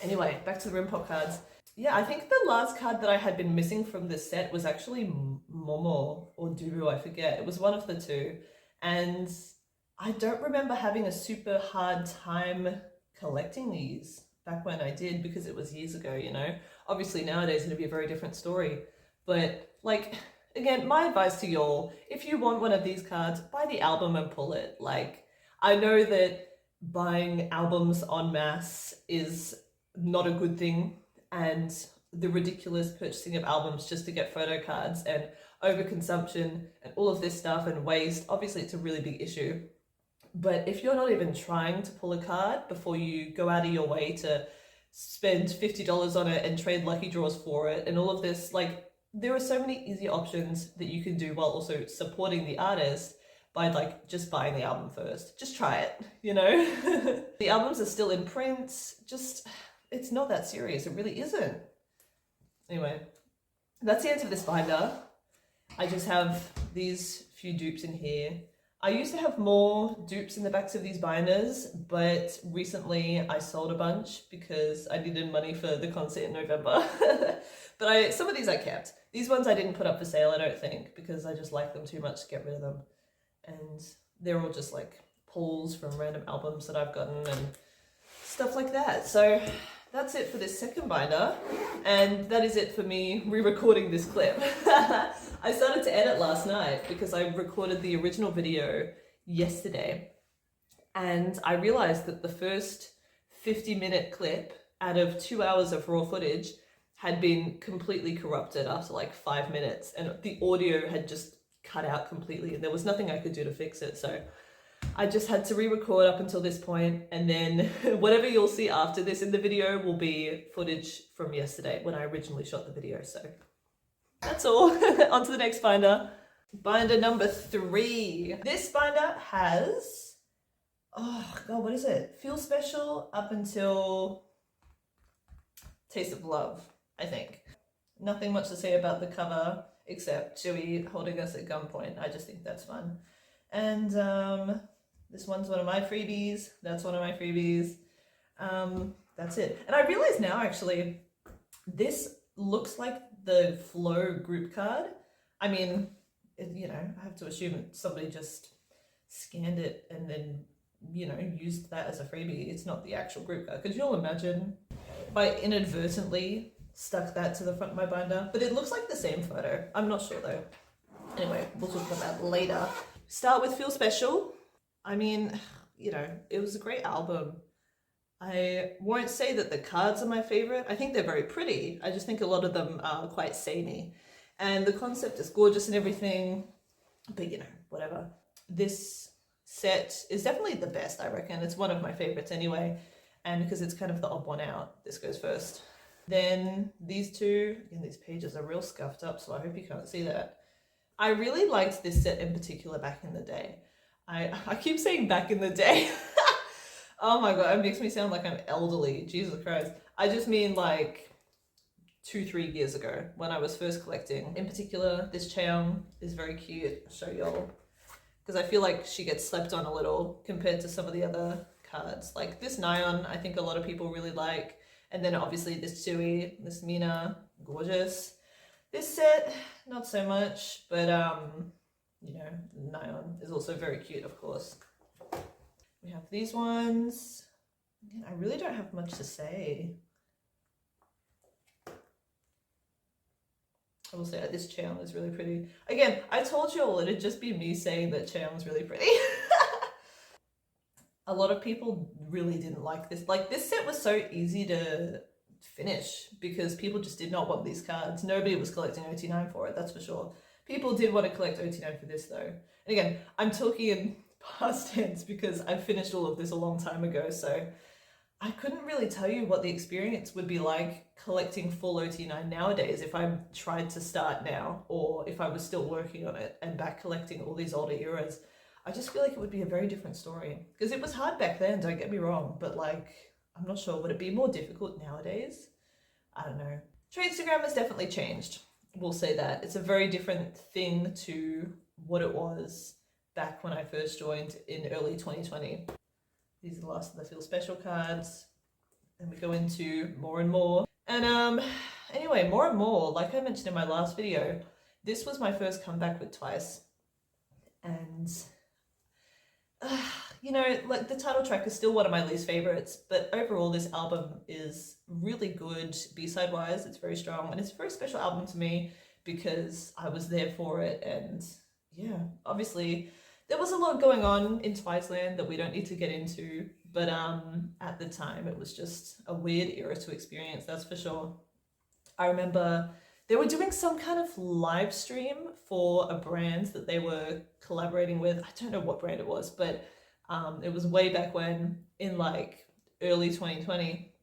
Anyway, back to the rim pop cards. Yeah, I think the last card that I had been missing from this set was actually Momo or Duru, I forget. It was one of the two. And I don't remember having a super hard time collecting these back when I did, because it was years ago, you know? Obviously nowadays it'd be a very different story. But like, again, my advice to y'all, if you want one of these cards, buy the album and pull it. Like, I know that buying albums en masse is not a good thing, and the ridiculous purchasing of albums just to get photo cards and overconsumption and all of this stuff and waste, obviously it's a really big issue. But if you're not even trying to pull a card before you go out of your way to spend $50 on it and trade lucky draws for it and all of this, like, there are so many easy options that you can do while also supporting the artist by like just buying the album first. Just try it, you know? The albums are still in print. Just, it's not that serious. It really isn't. Anyway, that's the end of this binder. I just have these few dupes in here. I used to have more dupes in the backs of these binders, but recently I sold a bunch because I needed money for the concert in November. But some of these I kept. These ones I didn't put up for sale, I don't think, because I just like them too much to get rid of them. And they're all just like pulls from random albums that I've gotten and stuff like that. So that's it for this second binder, and that is it for me re-recording this clip. I started to edit last night because I recorded the original video yesterday, and I realized that the first 50-minute clip out of 2 hours of raw footage had been completely corrupted after like 5 minutes, and the audio had just cut out completely, and there was nothing I could do to fix it. So I just had to re-record up until this point, and then whatever you'll see after this in the video will be footage from yesterday when I originally shot the video. So that's all. On to the next binder. Binder number 3. This binder has, oh god, what is it? Feel Special up until taste of love, I think. Nothing much to say about the cover except Chewie holding us at gunpoint. I just think that's fun. And this one's one of my freebies. That's one of my freebies. That's it. And I realize now, actually, this looks like the Flow group card. I mean, you know, I have to assume that somebody just scanned it and then, you know, used that as a freebie. It's not the actual group card. Could you all imagine if I inadvertently stuck that to the front of my binder? But it looks like the same photo. I'm not sure though. Anyway, we'll talk about that later. Start with Feel Special. I mean, you know, it was a great album. I won't say that the cards are my favorite. I think they're very pretty. I just think a lot of them are quite samey. And the concept is gorgeous and everything, but you know, whatever. This set is definitely the best, I reckon. It's one of my favorites anyway. And because it's kind of the odd one out, this goes first. Then these two, again, these pages are real scuffed up, so I hope you can't see that. I really liked this set in particular back in the day. I keep saying back in the day. Oh my god, it makes me sound like I'm elderly. Jesus Christ. I just mean like 2-3 years ago when I was first collecting. In particular, this Cheong is very cute. I'll show y'all. Because I feel like she gets slept on a little compared to some of the other cards. Like this Nyan, I think a lot of people really like. And then obviously this Chewie, this Mina, gorgeous. This set, not so much, but you know, Nyan is also very cute, of course. We have these ones. Again, I really don't have much to say. I will say this Cheong is really pretty. Again, I told you all it'd just be me saying that Cheong's really pretty. A lot of people really didn't like this. Like, this set was so easy to finish because people just did not want these cards. Nobody was collecting ot9 for it, that's for sure. People did want to collect ot9 for this though. And again, I'm talking in past tense because I finished all of this a long time ago, so I couldn't really tell you what the experience would be like collecting full ot9 nowadays if I tried to start now, or if I was still working on it and back collecting all these older eras. I just feel like it would be a very different story. Because it was hard back then, don't get me wrong, but like, I'm not sure, would it be more difficult nowadays? I don't know. Instagram has definitely changed. We'll say that. It's a very different thing to what it was back when I first joined in early 2020. These are the last of the Feel Special cards. And we go into more and more. And anyway, more and more, like I mentioned in my last video, this was my first comeback with Twice. And you know, like the title track is still one of my least favorites, but overall this album is really good B-side wise. It's very strong and it's a very special album to me because I was there for it. And yeah, obviously there was a lot going on in Twice land that we don't need to get into, but at the time it was just a weird era to experience, that's for sure. I remember they were doing some kind of live stream for a brand that they were collaborating with. I don't know what brand it was, but it was way back when, in like early 2020.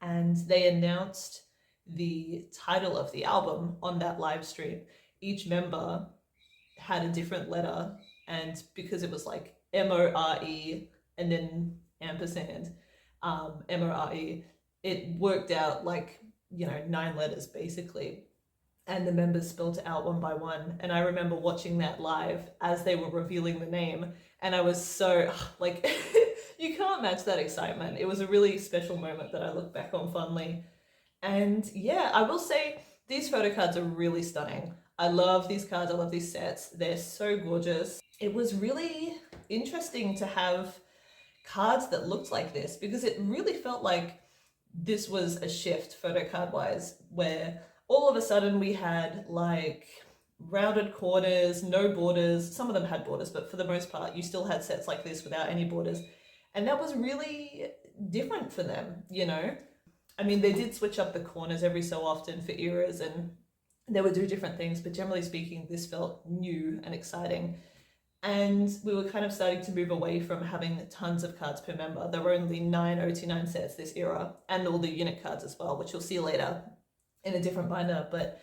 And they announced the title of the album on that live stream. Each member had a different letter, and because it was like M-O-R-E and then ampersand, M-O-R-E, it worked out like, you know, 9 letters basically, and the members spelled it out one by one. And I remember watching that live as they were revealing the name, and I was so like you can't match that excitement. It was a really special moment that I look back on fondly. And yeah, I will say these photo cards are really stunning. I love these cards, I love these sets, they're so gorgeous. It was really interesting to have cards that looked like this because it really felt like this was a shift photo card wise, where all of a sudden we had like rounded corners, no borders. Some of them had borders, but for the most part you still had sets like this without any borders, and that was really different for them, you know. I mean, they did switch up the corners every so often for eras and they would do different things, but generally speaking this felt new and exciting. And we were kind of starting to move away from having tons of cards per member. There were only 9 ot9 sets this era, and all the unit cards as well, which you'll see later in a different binder. But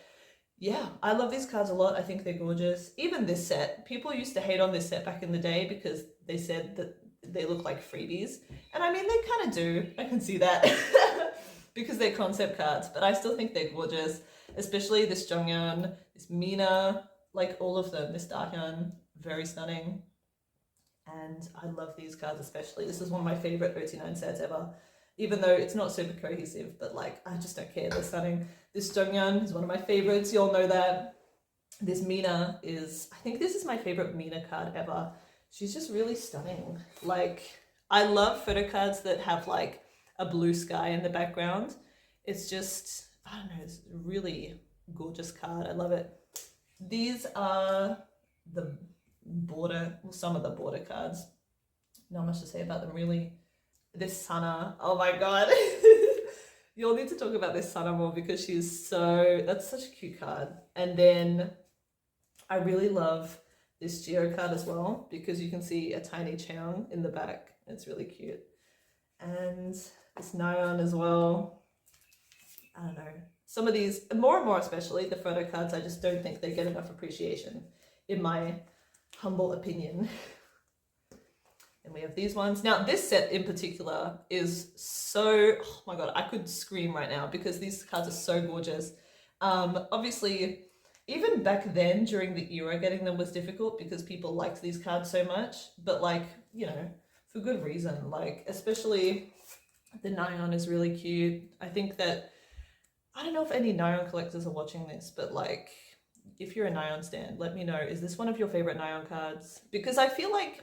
yeah, I love these cards a lot. I think they're gorgeous. Even this set, people used to hate on this set back in the day because they said that they look like freebies. And I mean, they kind of do. I can see that. because they're concept cards, but I still think they're gorgeous, especially this Jonghyun, this Mina, like all of them, this Dahyun, very stunning. And I love these cards especially. This is one of my favorite ot9 sets ever, even though it's not super cohesive, but like, I just don't care, they're stunning. This Jonghyun is one of my favorites, you all know that. This Mina is, I think this is my favorite Mina card ever. She's just really stunning. Like, I love photo cards that have like a blue sky in the background. It's just, I don't know, it's a really gorgeous card. I love it. These are the border, well, some of the border cards. Not much to say about them really. This Sana, oh my god. You'll need to talk about this Sana more because she's so, that's such a cute card. And then I really love this Geo card as well because you can see a tiny Cheong in the back. It's really cute. And this Nyan as well. I don't know. Some of these, more and more especially, the photo cards, I just don't think they get enough appreciation, in my humble opinion. And we have these ones. Now, this set in particular is so, oh my god, I could scream right now because these cards are so gorgeous. Obviously, even back then, during the era, getting them was difficult because people liked these cards so much. But like, you know, for good reason. Like, especially the Nyan is really cute. I think that, I don't know if any Nyan collectors are watching this, but like, if you're a Nyan stan, let me know. Is this one of your favorite Nyan cards? Because I feel like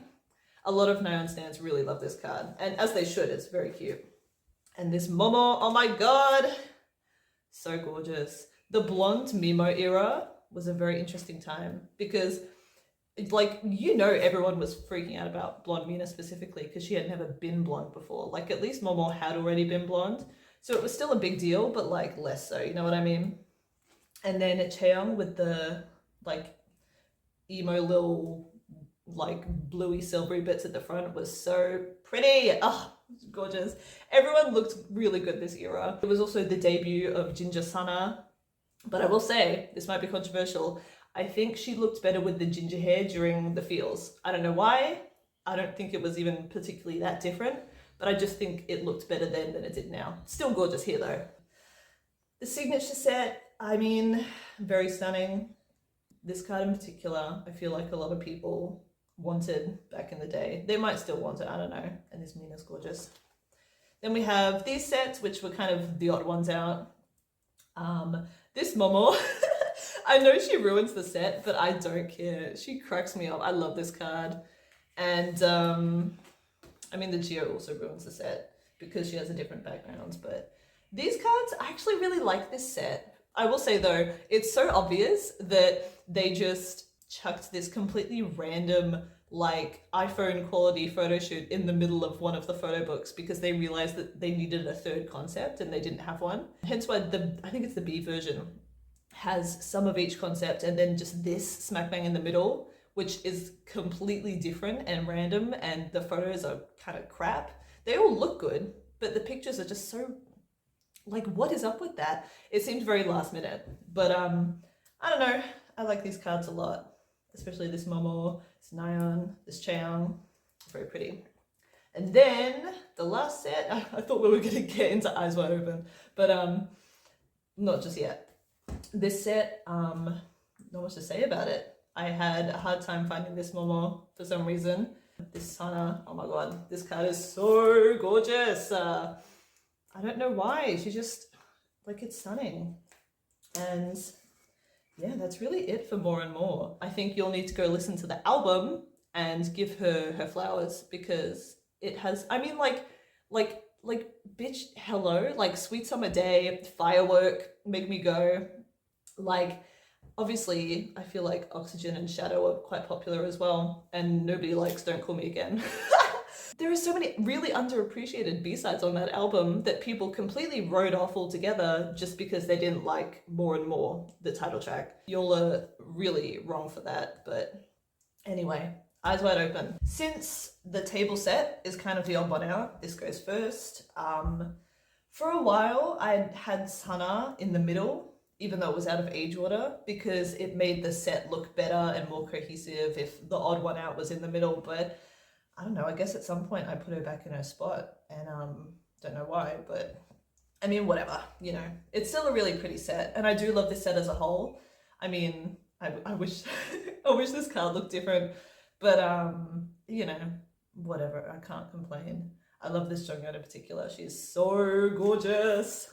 a lot of Nyan stans really love this card. And as they should, it's very cute. And this Momo, oh my god! So gorgeous. The blonde Mimo era was a very interesting time because, like, you know, everyone was freaking out about blonde Mina specifically because she had never been blonde before. Like, at least Momo had already been blonde. So it was still a big deal, but like less so, you know what I mean? And then Cheong with the like emo little like bluey silvery bits at the front was so pretty. Oh, gorgeous. Everyone looked really good this era. It was also the debut of Ginger Sana, but I will say, this might be controversial, I think she looked better with the ginger hair during the feels. I don't know why. I don't think it was even particularly that different, but I just think it looked better then than it did now. Still gorgeous here though. The signature set, I mean, very stunning. This card in particular, I feel like a lot of people wanted back in the day. They might still want it, I don't know. And this Mina's gorgeous. Then we have these sets, which were kind of the odd ones out. This Momo, I know she ruins the set, but I don't care. She cracks me up. I love this card. And I mean, the Geo also ruins the set because she has a different background, but these cards, I actually really like this set. I will say though, it's so obvious that they just chucked this completely random like iPhone quality photo shoot in the middle of one of the photo books because they realized that they needed a third concept and they didn't have one. Hence why I think it's the B version, has some of each concept and then just this smack bang in the middle, which is completely different and random, and the photos are kind of crap. They all look good, but the pictures are just so, like, what is up with that? It seemed very last minute, but I don't know. I like these cards a lot, especially this Momo, this Nyan, this Cheong. Very pretty. And then the last set, I thought we were going to get into Eyes Wide Open, but not just yet. This set, not much to say about it. I had a hard time finding this Momo for some reason. This Sana, oh my god, this card is so gorgeous. I don't know why, she just, like, it's stunning. And yeah, that's really it for More and More. I think you'll need to go listen to the album and give her her flowers because it has, I mean, like, bitch, hello, like Sweet Summer Day, Firework, Make Me Go, like, obviously, I feel like Oxygen and Shadow are quite popular as well, and nobody likes Don't Call Me Again. There are so many really underappreciated B-sides on that album that people completely wrote off altogether just because they didn't like More and More, the title track. Y'all are really wrong for that, but anyway, Eyes Wide Open. Since the table set is kind of the odd one out, this goes first. For a while, I had Sana in the middle, even though it was out of age order, because it made the set look better and more cohesive if the odd one out was in the middle. But I don't know, I guess at some point I put her back in her spot, and don't know why, but I mean, whatever, you know, it's still a really pretty set, and I do love this set as a whole. I mean, I wish I wish this card looked different, but you know, whatever. I can't complain. I love this Jonghyun in particular. She's so gorgeous,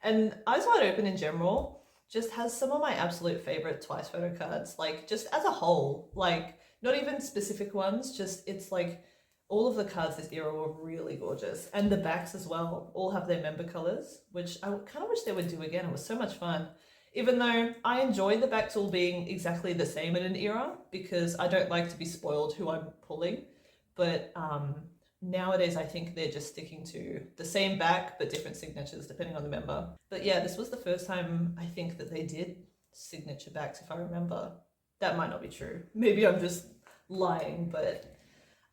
and Eyes Wide Open in general just has some of my absolute favorite Twice photo cards. Like just as a whole, like not even specific ones. Just it's like all of the cards this era were really gorgeous, and the backs as well all have their member colors, which I kind of wish they would do again. It was so much fun. Even though I enjoy the backs all being exactly the same in an era, because I don't like to be spoiled who I'm pulling. But nowadays I think they're just sticking to the same back but different signatures depending on the member. But yeah, this was the first time I think that they did signature backs, if I remember. That might not be true. Maybe I'm just lying, but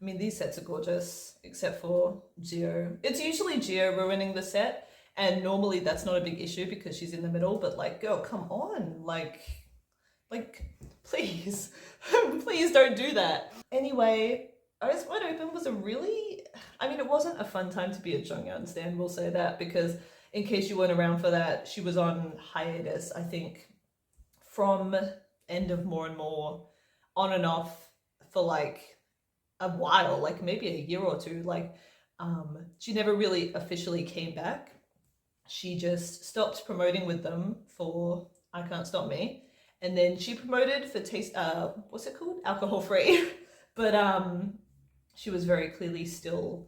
I mean, these sets are gorgeous, except for Geo. It's usually Geo ruining the set, and normally that's not a big issue because she's in the middle, but like, girl, come on, like, please, please don't do that. Anyway, Eyes Wide Open was a really, I mean, it wasn't a fun time to be a Jonghyun stan, we'll say that, because in case you weren't around for that, she was on hiatus, I think, from end of More and More, on and off for like a while, like maybe a year or two. Like she never really officially came back. She just stopped promoting with them for I Can't Stop Me, and then she promoted for taste what's it called, alcohol free. But she was very clearly still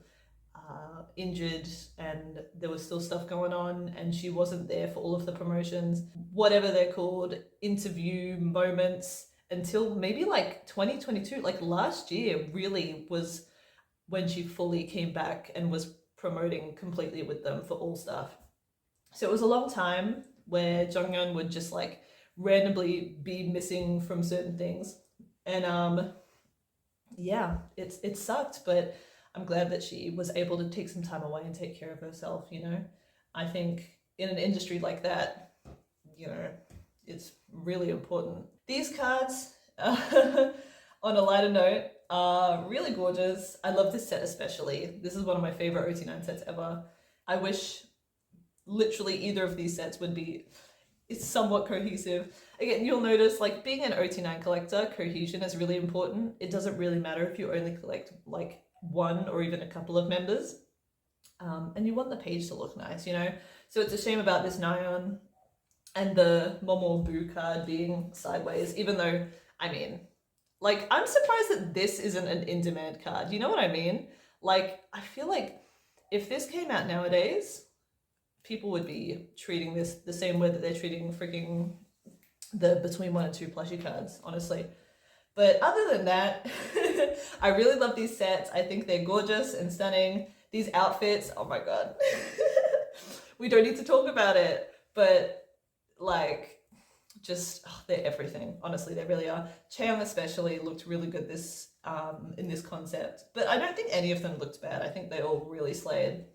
injured, and there was still stuff going on, and she wasn't there for all of the promotions, whatever they're called, interview moments, until maybe like 2022, like last year really was when she fully came back and was promoting completely with them for all stuff. So it was a long time where Jonghyun would just like randomly be missing from certain things. And yeah, it sucked, but I'm glad that she was able to take some time away and take care of herself, you know. I think in an industry like that, you know, it's really important. These cards, on a lighter note, are really gorgeous. I love this set especially. This is one of my favorite ot9 sets ever. I wish literally either of these sets would be somewhat cohesive. Again, you'll notice like being an ot9 collector, cohesion is really important. It doesn't really matter if you only collect like one or even a couple of members. And you want the page to look nice, you know? So it's a shame about this Nyan and the Momo Boo card being sideways, even though, I mean, like, I'm surprised that this isn't an in-demand card. You know what I mean? Like, I feel like if this came out nowadays, people would be treating this the same way that they're treating freaking the Between 1 and 2 plushie cards, honestly. But other than that, I really love these sets. I think they're gorgeous and stunning. These outfits, oh my god. We don't need to talk about it, but like, just they're everything. Honestly, they really are. Chaeyoung especially looked really good this in this concept, but I don't think any of them looked bad. I think they all really slayed.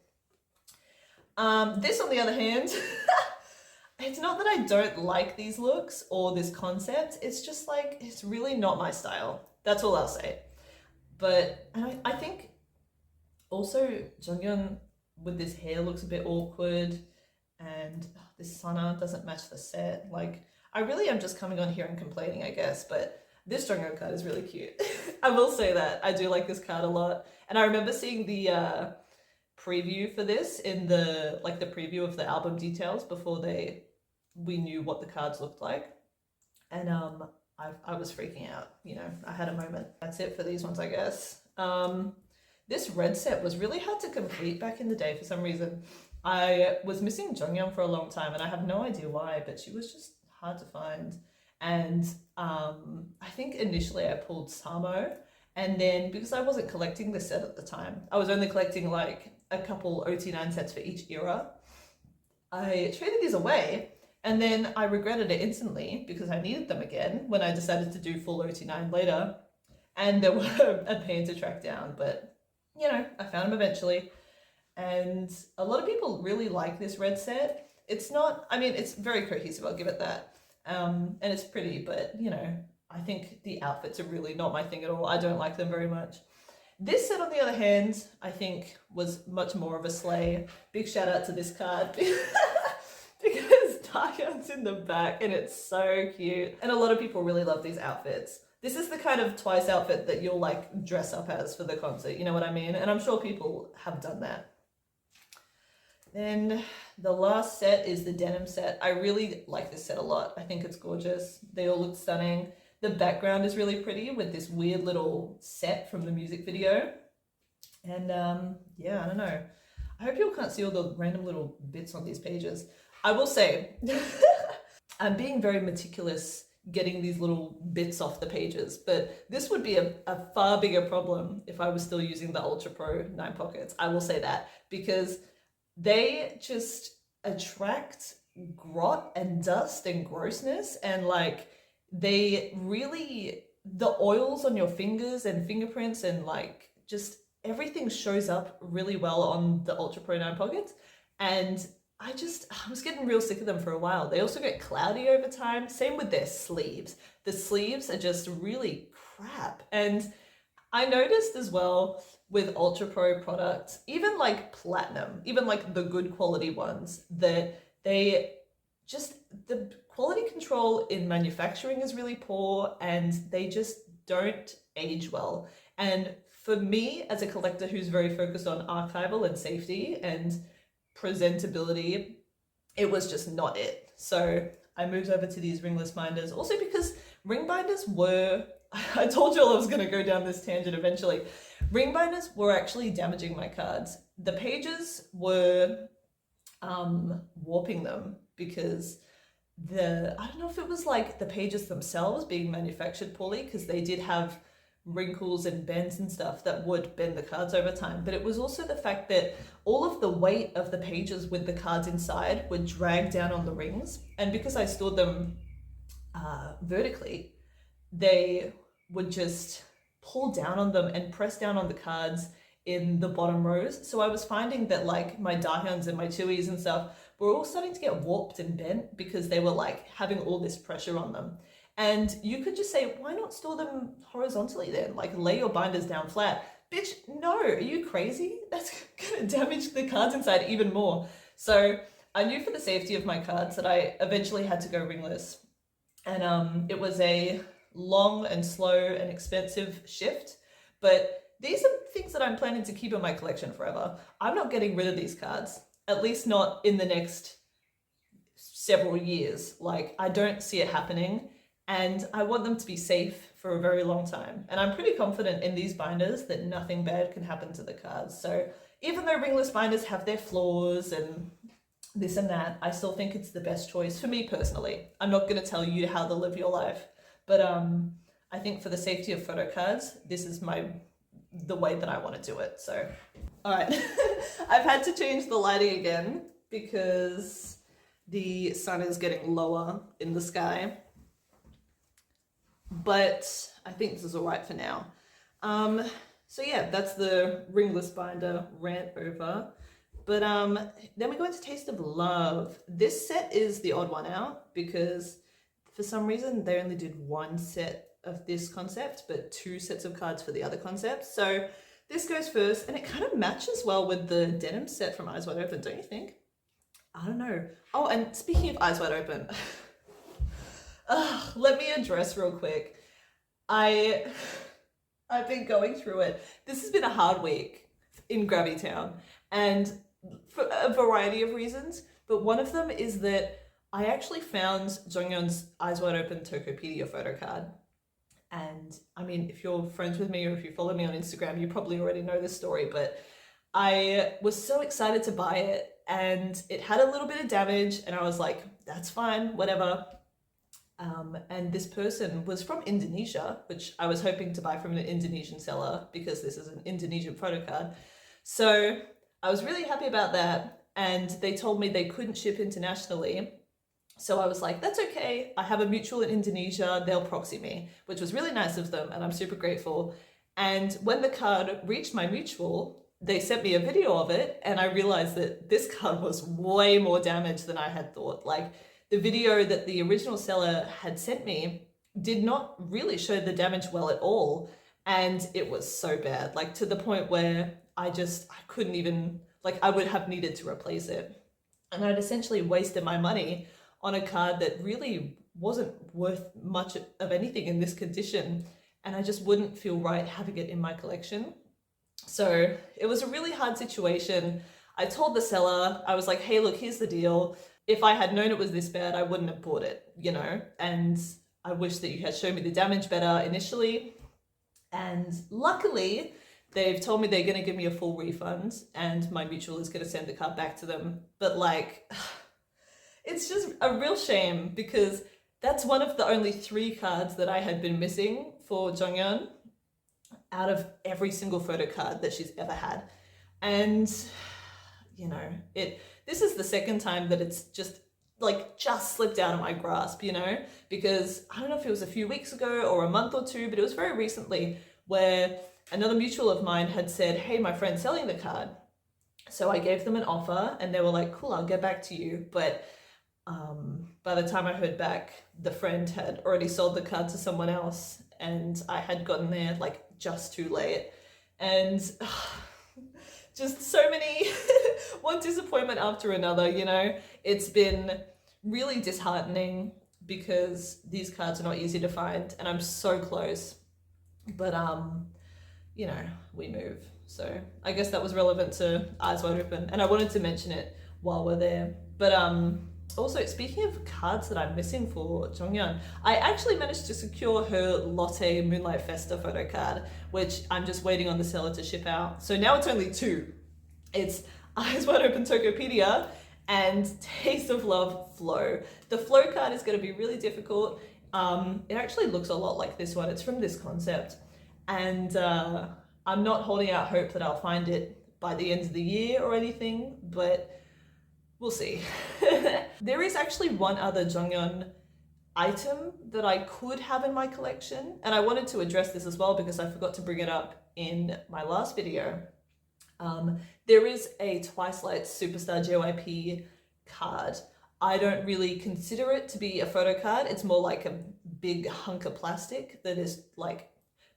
This, on the other hand, it's not that I don't like these looks or this concept. It's just like, it's really not my style. That's all I'll say. But I think also Jonghyun with this hair looks a bit awkward, and this Sana doesn't match the set. Like, I really am just coming on here and complaining, I guess, but this Jonghyun card is really cute. I will say that. I do like this card a lot. And I remember seeing the preview for this in the, like the preview of the album details before we knew what the cards looked like. And I was freaking out, you know, I had a moment. That's it for these ones, I guess. This red set was really hard to complete back in the day for some reason. I was missing Jonghyun for a long time, and I have no idea why, but she was just hard to find. And I think initially I pulled Samo, and then because I wasn't collecting the set at the time, I was only collecting like a couple ot9 sets for each era, I traded these away, and then I regretted it instantly because I needed them again when I decided to do full ot9 later, and they were a pain to track down, but you know, I found them eventually. And a lot of people really like this red set. It's not, I mean, it's very cohesive, I'll give it that. And it's pretty, but you know, I think the outfits are really not my thing at all. I don't like them very much. This set, on the other hand, I think was much more of a slay. Big shout out to this card because Diane's in the back and it's so cute. And a lot of people really love these outfits. This is the kind of Twice outfit that you'll like dress up as for the concert, you know what I mean? And I'm sure people have done that. Then the last set is the denim set. I really like this set a lot. I think it's gorgeous. They all look stunning. The background is really pretty with this weird little set from the music video. And yeah, I don't know. I hope you all can't see all the random little bits on these pages. I will say, I'm being very meticulous getting these little bits off the pages, but this would be a far bigger problem if I was still using the Ultra Pro 9 pockets. I will say that, because they just attract grot and dust and grossness, and like they really, the oils on your fingers and fingerprints and like just everything shows up really well on the Ultra Pro 9 pockets. And I was getting real sick of them for a while. They also get cloudy over time. Same with their sleeves. The sleeves are just really crap. And I noticed as well with Ultra Pro products, even like platinum, even like the good quality ones, that they just, the quality control in manufacturing is really poor and they just don't age well. And for me, as a collector who's very focused on archival and safety and presentability, it was just not it. So I moved over to these ringless binders, also because ring binders were, I told you all I was going to go down this tangent eventually. Ring binders were actually damaging my cards. The pages were warping them because I don't know if it was like the pages themselves being manufactured poorly, because they did have wrinkles and bends and stuff that would bend the cards over time, but it was also the fact that all of the weight of the pages with the cards inside would drag down on the rings, and because I stored them vertically, they would just pull down on them and press down on the cards in the bottom rows. So I was finding that like my Dahyuns and my Tuis and stuff were all starting to get warped and bent because they were like having all this pressure on them. And you could just say, why not store them horizontally then? Like lay your binders down flat. Bitch, no, are you crazy? That's gonna damage the cards inside even more. So I knew for the safety of my cards that I eventually had to go ringless. And it was a long and slow and expensive shift, but these are things that I'm planning to keep in my collection forever. I'm not getting rid of these cards, at least not in the next several years. Like I don't see it happening. And I want them to be safe for a very long time. And I'm pretty confident in these binders that nothing bad can happen to the cards. So even though ringless binders have their flaws and this and that, I still think it's the best choice for me personally. I'm not going to tell you how to live your life, but I think for the safety of photo cards, this is the way that I want to do it. So, all right, I've had to change the lighting again because the sun is getting lower in the sky. But I think this is all right for now. So yeah, that's the ringless binder rant over. But then we go into Taste of Love. This set is the odd one out because for some reason they only did one set of this concept, but 2 sets of cards for the other concept. So this goes first, and it kind of matches well with the denim set from Eyes Wide Open, don't you think? I don't know. Oh, and speaking of Eyes Wide Open, let me address real quick. I've been going through it. This has been a hard week in Gravitytown, and for a variety of reasons, but one of them is that I actually found Jonghyun's Eyes Wide Open Tokopedia photo card. And I mean, if you're friends with me or if you follow me on Instagram, you probably already know this story, but I was so excited to buy it and it had a little bit of damage and I was like, that's fine, whatever. And this person was from Indonesia, which I was hoping to buy from an Indonesian seller because this is an Indonesian photo card. So I was really happy about that. And they told me they couldn't ship internationally. So I was like, that's okay. I have a mutual in Indonesia. They'll proxy me, which was really nice of them. And I'm super grateful. And when the card reached my mutual, they sent me a video of it. And I realized that this card was way more damaged than I had thought. Like, the video that the original seller had sent me did not really show the damage well at all. And it was so bad, like to the point where I couldn't even, like I would have needed to replace it. And I'd essentially wasted my money on a card that really wasn't worth much of anything in this condition. And I just wouldn't feel right having it in my collection. So it was a really hard situation. I told the seller, I was like, hey, look, here's the deal. If I had known it was this bad, I wouldn't have bought it, you know? And I wish that you had shown me the damage better initially. And luckily, they've told me they're going to give me a full refund and my mutual is going to send the card back to them. But like, it's just a real shame because that's one of the only 3 cards that I had been missing for Jonghyun out of every single photo card that she's ever had. And, you know, this is the second time that it's just slipped out of my grasp, you know, because I don't know if it was a few weeks ago or a month or 2, but it was very recently where another mutual of mine had said, hey, my friend's selling the card. So I gave them an offer and they were like, cool, I'll get back to you. But by the time I heard back, the friend had already sold the card to someone else and I had gotten there like just too late. And just so many, one disappointment after another, you know. It's been really disheartening because these cards are not easy to find and I'm so close. But, you know, we move. So I guess that was relevant to Eyes Wide Open. And I wanted to mention it while we're there. But also, speaking of cards that I'm missing for Jonghyun, I actually managed to secure her Lotte Moonlight Festa photo card, which I'm just waiting on the seller to ship out. So now it's only 2. It's Eyes Wide Open Tokopedia and Taste of Love Flow. The Flow card is going to be really difficult. It actually looks a lot like this one. It's from this concept. And I'm not holding out hope that I'll find it by the end of the year or anything, but we'll see. There is actually one other Jonghyun item that I could have in my collection, and I wanted to address this as well because I forgot to bring it up in my last video. There is a Twice Light Superstar JYP card. I don't really consider it to be a photo card. It's more like a big hunk of plastic that is like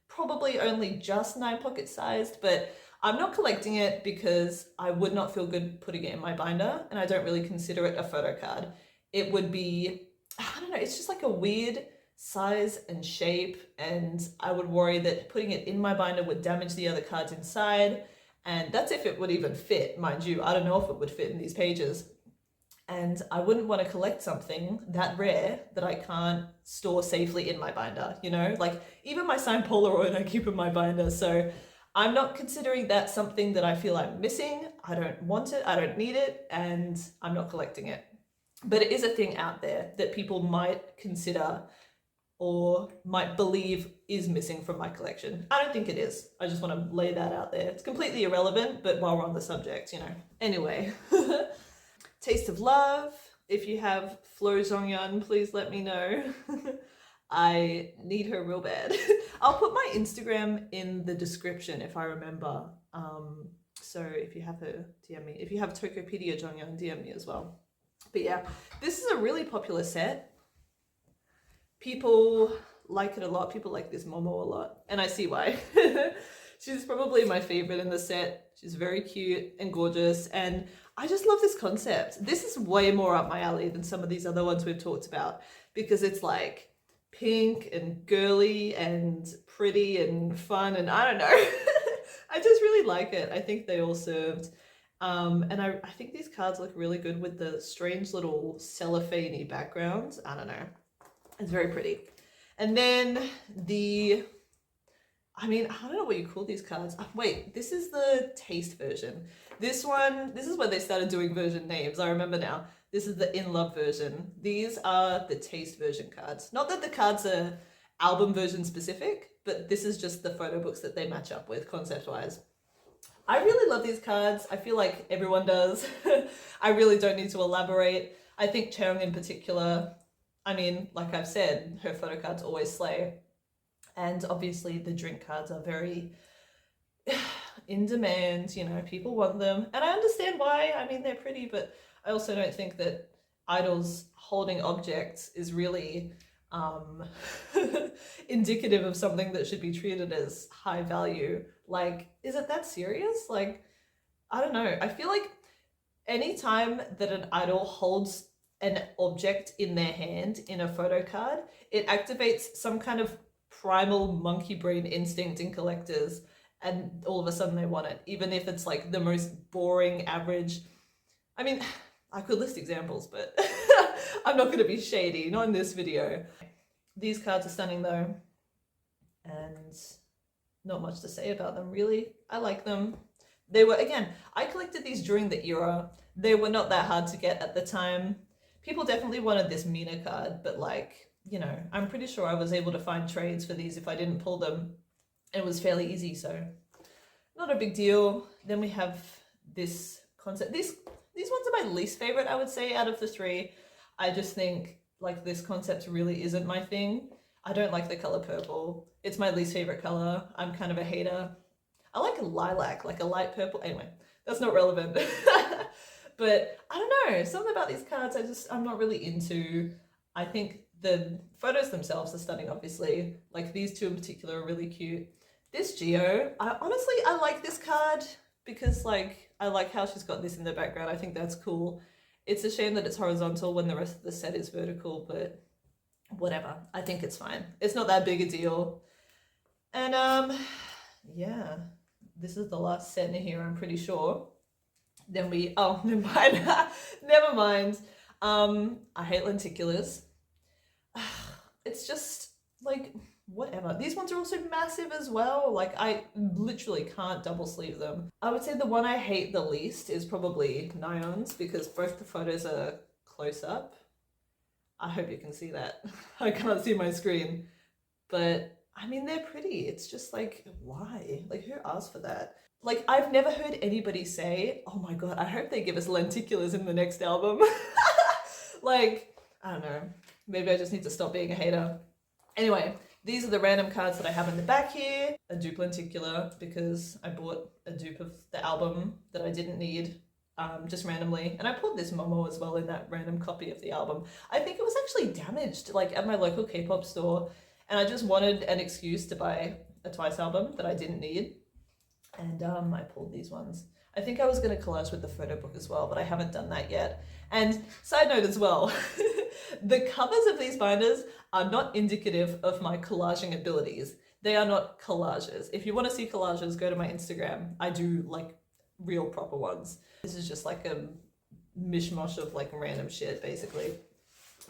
probably only just 9 pocket sized, but I'm not collecting it because I would not feel good putting it in my binder and I don't really consider it a photo card. It would be, I don't know, it's just like a weird size and shape and I would worry that putting it in my binder would damage the other cards inside, and that's if it would even fit, mind you. I don't know if it would fit in these pages. And I wouldn't want to collect something that rare that I can't store safely in my binder, you know? Like even my signed Polaroid I keep in my binder, so I'm not considering that something that I feel I'm missing. I don't want it, I don't need it, and I'm not collecting it. But it is a thing out there that people might consider or might believe is missing from my collection. I don't think it is. I just want to lay that out there. It's completely irrelevant, but while we're on the subject, you know. Anyway, Taste of Love. If you have Flo Jonghyun, please let me know. I need her real bad. I'll put my Instagram in the description if I remember. So if you have her, DM me. If you have Tokopedia Jonghyun, DM me as well. But yeah, this is a really popular set. People like it a lot. People like this Momo a lot. And I see why. She's probably my favorite in the set. She's very cute and gorgeous. And I just love this concept. This is way more up my alley than some of these other ones we've talked about because it's like pink and girly and pretty and fun and I don't know. I just really like it. I think they all served. And I think these cards look really good with the strange little cellophane-y backgrounds. I don't know. It's very pretty. And then I don't know what you call these cards. Wait, this is the taste version. This is where they started doing version names. I remember now. This is the In Love version. These are the taste version cards. Not that the cards are album version specific, but this is just the photo books that they match up with concept-wise. I really love these cards. I feel like everyone does. I really don't need to elaborate. I think Cheong in particular, I mean, like I've said, her photo cards always slay. And obviously the drink cards are very in demand, you know, people want them. And I understand why. I mean, they're pretty, but I also don't think that idols holding objects is really indicative of something that should be treated as high value. Like, is it that serious? Like, I don't know. I feel like anytime that an idol holds an object in their hand in a photo card, it activates some kind of primal monkey brain instinct in collectors, and all of a sudden they want it, even if it's like the most boring, average. I mean, I could list examples, but I'm not going to be shady, not in this video. These cards are stunning though, and not much to say about them really. I like them. They were, again, I collected these during the era. They were not that hard to get at the time. People definitely wanted this Mina card, but like, you know, I'm pretty sure I was able to find trades for these if I didn't pull them. It was fairly easy, so not a big deal. Then we have this concept. These ones are my least favorite, I would say, out of the three. I just think like this concept really isn't my thing. I don't like the color purple. It's my least favorite color. I'm kind of a hater. I like a lilac, like a light purple. Anyway, that's not relevant. But I don't know, something about these cards I'm not really into. I think the photos themselves are stunning, obviously. Like these two in particular are really cute. This Geo, I like this card because like I like how she's got this in the background. I think that's cool. It's a shame that it's horizontal when the rest of the set is vertical, but whatever. I think it's fine. It's not that big a deal. And yeah, this is the last set in here, I'm pretty sure. Then oh, never mind. Never mind. I hate lenticulars. It's just like, whatever. These ones are also massive as well. Like I literally can't double sleeve them. I would say the one I hate the least is probably Nyons, because both the photos are close up. I hope you can see that. I can't see my screen, but I mean, they're pretty. It's just like, why? Like, who asked for that? Like, I've never heard anybody say, oh my God, I hope they give us lenticulars in the next album. Like, I don't know. Maybe I just need to stop being a hater. Anyway, these are the random cards that I have in the back here. A dupe lenticular, because I bought a dupe of the album that I didn't need, just randomly. And I pulled this Momo as well in that random copy of the album. I think it was actually damaged, like at my local K-pop store. And I just wanted an excuse to buy a Twice album that I didn't need. And I pulled these ones. I think I was going to collage with the photo book as well, but I haven't done that yet. And side note as well, the covers of these binders are not indicative of my collaging abilities. They are not collages. If you want to see collages, go to my Instagram. I do like real proper ones. This is just like a mishmash of like random shit, basically.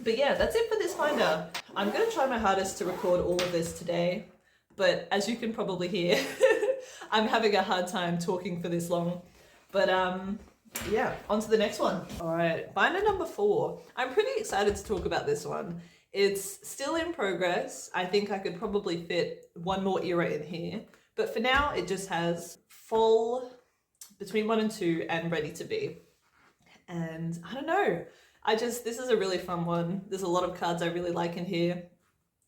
But yeah, that's it for this binder. I'm going to try my hardest to record all of this today, but as you can probably hear, I'm having a hard time talking for this long. But yeah, on to the next one. All right, binder number 4. I'm pretty excited to talk about this one. It's still in progress. I think I could probably fit one more era in here, but for now it just has Fall, Between 1 and 2, and Ready to Be. And I don't know, this is a really fun one. There's a lot of cards I really like in here.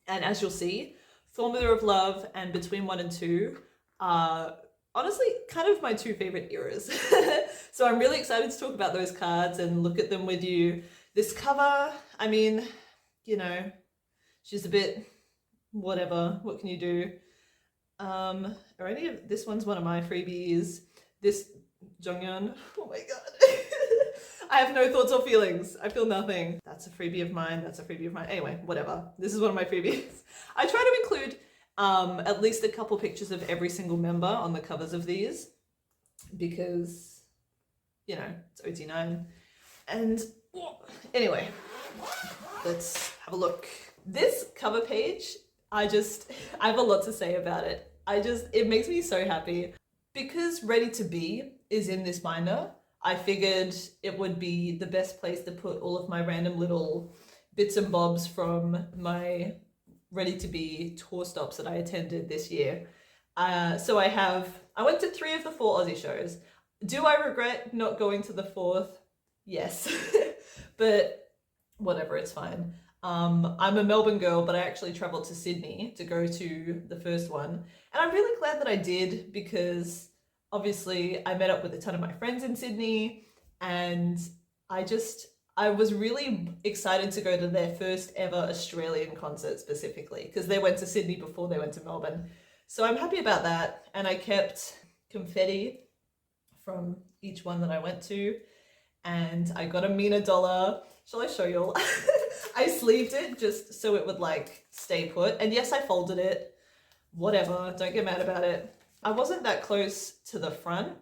And as you'll see, Formula of Love and Between 1 and 2 are honestly kind of my two favorite eras. So I'm really excited to talk about those cards and look at them with you. This cover, I mean, you know, she's a bit whatever. What can you do? This one's one of my freebies. This Jonghyun, oh my God. I have no thoughts or feelings. I feel nothing. That's a freebie of mine. That's a freebie of mine. Anyway, whatever. This is one of my freebies. I try to include at least a couple pictures of every single member on the covers of these because, you know, it's ot9. And anyway, let's have a look. This cover page, I have a lot to say about it. It makes me so happy. Because Ready to Be is in this binder, I figured it would be the best place to put all of my random little bits and bobs from my Ready to Be tour stops that I attended this year. So I went to 3 of the 4 Aussie shows. Do I regret not going to the 4th? Yes, but whatever, it's fine. I'm a Melbourne girl, but I actually traveled to Sydney to go to the first one. And I'm really glad that I did because obviously I met up with a ton of my friends in Sydney and I I was really excited to go to their first ever Australian concert specifically because they went to Sydney before they went to Melbourne. So I'm happy about that. And I kept confetti from each one that I went to. And I got a Mina dollar. Shall I show you all? I sleeved it just so it would like stay put. And yes, I folded it. Whatever, don't get mad about it. I wasn't that close to the front,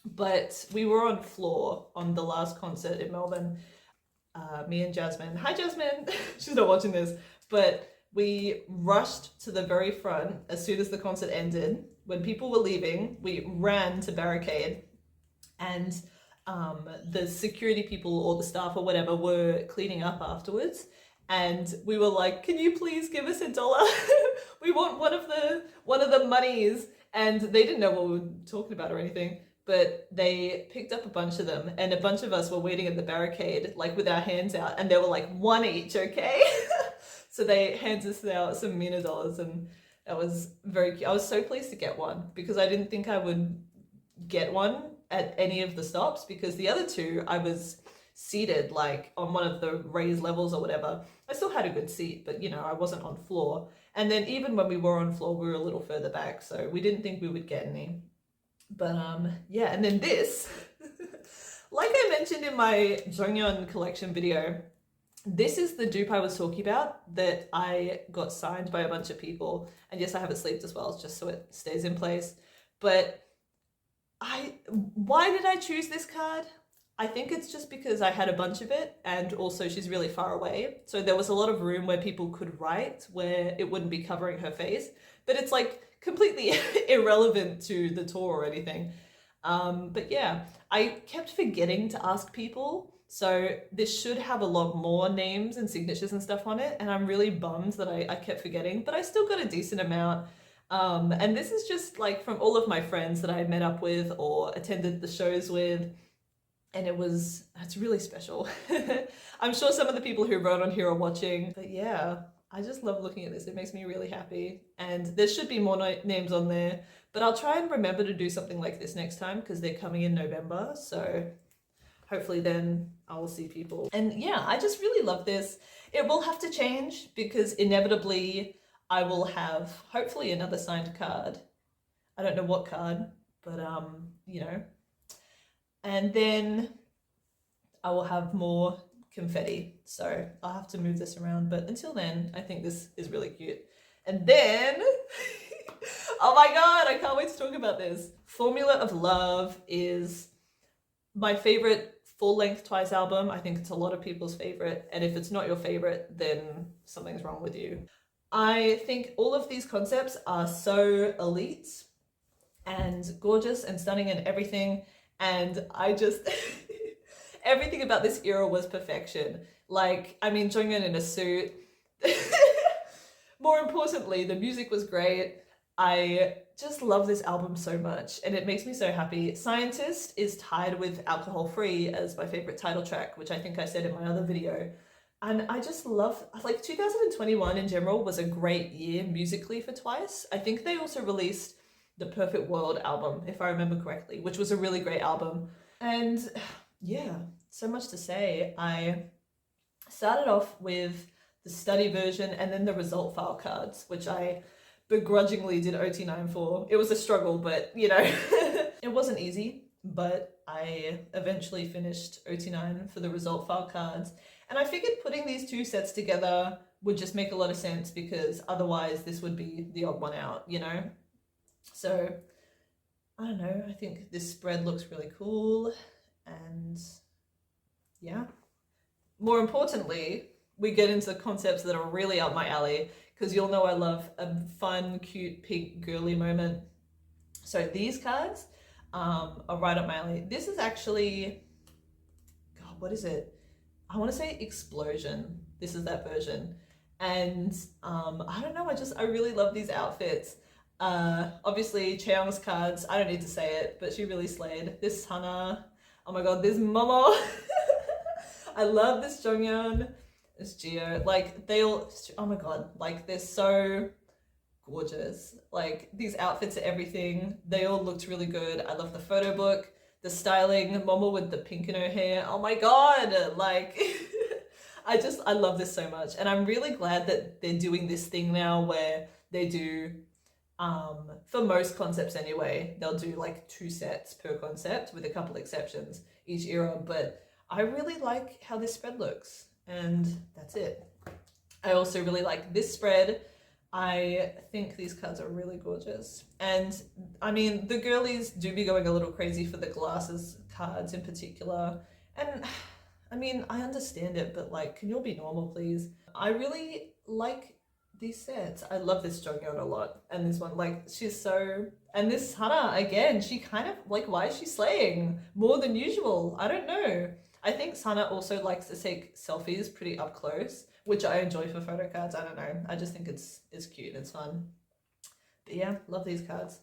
but we were on floor on the last concert in Melbourne. Me and Jasmine. Hi, Jasmine. She's not watching this, but we rushed to the very front as soon as the concert ended. When people were leaving, we ran to barricade, and the security people or the staff or whatever were cleaning up afterwards. And we were like, can you please give us $1? We want one of the monies. And they didn't know what we were talking about or anything, but they picked up a bunch of them, and a bunch of us were waiting at the barricade, like with our hands out, and they were like, one each, okay? So they handed us out some Mina dollars, and that was very cute. I was so pleased to get one because I didn't think I would get one at any of the stops, because the other two I was seated like on one of the raised levels or whatever. I still had a good seat, but you know, I wasn't on floor. And then even when we were on floor, we were a little further back, so we didn't think we would get any. But yeah, and then this, like I mentioned in my Jonghyun collection video, this is the dupe I was talking about that I got signed by a bunch of people. And yes, I have it sleeved as well, just so it stays in place. But why did I choose this card? I think it's just because I had a bunch of it, and also she's really far away. So there was a lot of room where people could write where it wouldn't be covering her face, but it's like completely irrelevant to the tour or anything. But yeah, I kept forgetting to ask people. So this should have a lot more names and signatures and stuff on it. And I'm really bummed that I kept forgetting, but I still got a decent amount. And this is just like from all of my friends that I met up with or attended the shows with. And it's really special. I'm sure some of the people who wrote on here are watching, but yeah, I just love looking at this. It makes me really happy. And there should be more names on there, but I'll try and remember to do something like this next time because they're coming in November. So hopefully then I will see people. And yeah, I just really love this. It will have to change because inevitably I will have hopefully another signed card. I don't know what card, but you know. And then I will have more confetti. So I'll have to move this around. But until then, I think this is really cute. And then, oh my God, I can't wait to talk about this. Formula of Love is my favorite full-length Twice album. I think it's a lot of people's favorite. And if it's not your favorite, then something's wrong with you. I think all of these concepts are so elite and gorgeous and stunning and everything. And I just, everything about this era was perfection. Like, I mean, Jonghyun in a suit. More importantly, the music was great. I just love this album so much and it makes me so happy. Scientist is tied with Alcohol Free as my favorite title track, which I think I said in my other video. And I just love, like 2021 in general was a great year musically for Twice. I think they also released the Perfect World album, if I remember correctly, which was a really great album. And yeah, so much to say. I started off with the study version and then the result file cards, which I begrudgingly did ot9 for. It was a struggle, but you know, it wasn't easy, but I eventually finished ot9 for the result file cards. And I figured putting these two sets together would just make a lot of sense because otherwise this would be the odd one out, you know? So, I don't know, I think this spread looks really cool, and yeah. More importantly, we get into concepts that are really up my alley, because you'll know I love a fun, cute, pink, girly moment. So these cards are right up my alley. This is actually, God, what is it? I want to say Explosion. This is that version. And I don't know, I really love these outfits. Obviously Cheong's cards, I don't need to say it, but she really slayed. This Hana, oh my God, this Momo. I love this Jonghyun, this Geo, like they all, oh my God, like they're so gorgeous. Like these outfits are everything. They all looked really good. I love the photo book. the styling, Momo with the pink in her hair. Oh my god, like I love this so much. And I'm really glad that they're doing this thing now where they do for most concepts anyway, they'll do like 2 sets per concept with a couple exceptions each era, but I really like how this spread looks, and that's it. I also really like this spread. I think these cards are really gorgeous. And I mean, the girlies do be going a little crazy for the glasses cards in particular. And I mean, I understand it, but like, can you all be normal, please? I really like these sets. I love this Jonghyun a lot. And this one, like, she's so... And this Hana, again, she kind of, like, why is she slaying more than usual? I don't know. I think Sana also likes to take selfies pretty up close, which I enjoy for photo cards. I don't know. I just think it's cute. It's fun. But yeah, love these cards.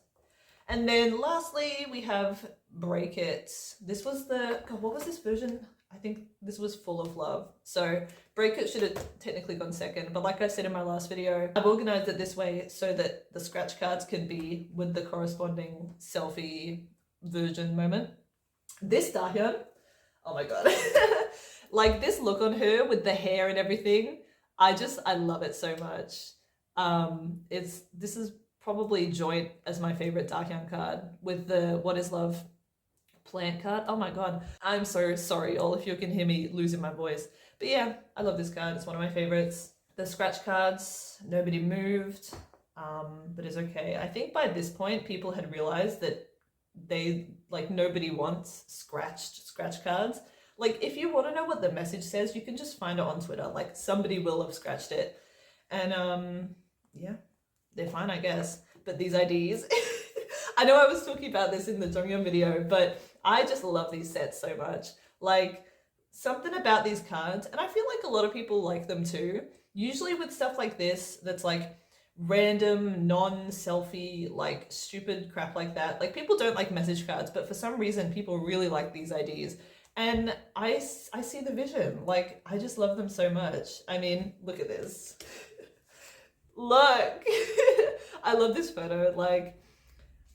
And then lastly, we have Break It. This was the... God, what was this version? I think this was Full of Love. So Break It should have technically gone second. But like I said in my last video, I've organized it this way so that the scratch cards can be with the corresponding selfie version moment. This Dahyun, oh my god. Like this look on her with the hair and everything, I love it so much. This is probably joint as my favorite Dahyun card with the What Is Love plant card. Oh my god, I'm so sorry all if you can hear me losing my voice, but yeah, I love this card. It's one of my favorites. The scratch cards, nobody moved, but it's okay. I think by this point people had realized that nobody wants scratch cards. Like, if you want to know what the message says, you can just find it on Twitter. Like, somebody will have scratched it. And yeah, they're fine, I guess. But these IDs, I know I was talking about this in the Jonghyun video, but I just love these sets so much. Like, something about these cards, and I feel like a lot of people like them too. Usually with stuff like this, that's like random, non-selfie, like stupid crap like that. Like, people don't like message cards, but for some reason, people really like these IDs. And I see the vision. Like, I just love them so much. I mean, look at this. Look. I love this photo. Like,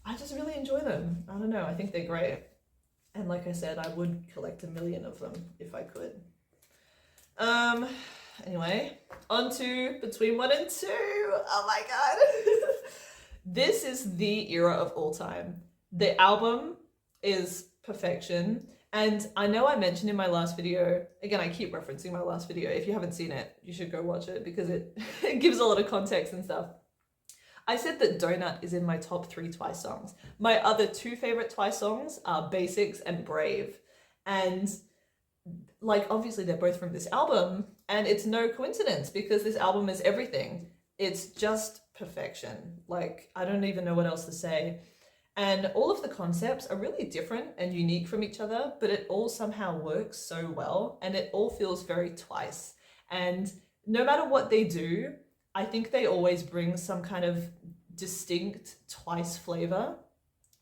I just really enjoy them. I don't know. I think they're great. And like I said, I would collect 1 million of them if I could. Anyway, on to Between 1 and 2. Oh my god. This is the era of all time. The album is perfection. And I know I mentioned in my last video, again, I keep referencing my last video. If you haven't seen it, you should go watch it because it gives a lot of context and stuff. I said that Donut is in my top 3 Twice songs. My other 2 favorite Twice songs are Basics and Brave. And like, obviously they're both from this album, and it's no coincidence because this album is everything. It's just perfection. Like, I don't even know what else to say. And all of the concepts are really different and unique from each other, but it all somehow works so well, and it all feels very Twice. And no matter what they do, I think they always bring some kind of distinct Twice flavor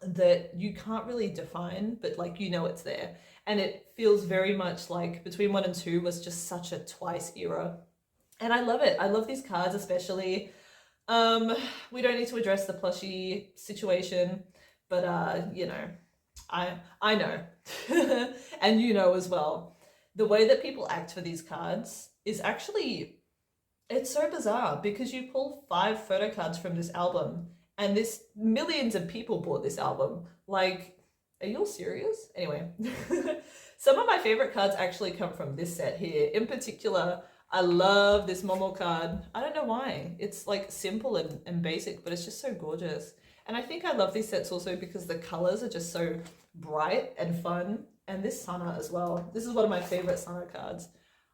that you can't really define, but like, you know, it's there. And it feels very much like Between 1 and 2 was just such a Twice era. And I love it. I love these cards especially. We don't need to address the plushie situation, but you know, I know. And you know as well. The way that people act for these cards is actually, it's so bizarre because you pull 5 photo cards from this album and this millions of people bought this album. Like, are you all serious? Anyway, some of my favorite cards actually come from this set here. In particular, I love this Momo card. I don't know why. It's like simple and basic, but it's just so gorgeous. And I think I love these sets also because the colors are just so bright and fun. And this Sana as well. This is one of my favorite Sana cards.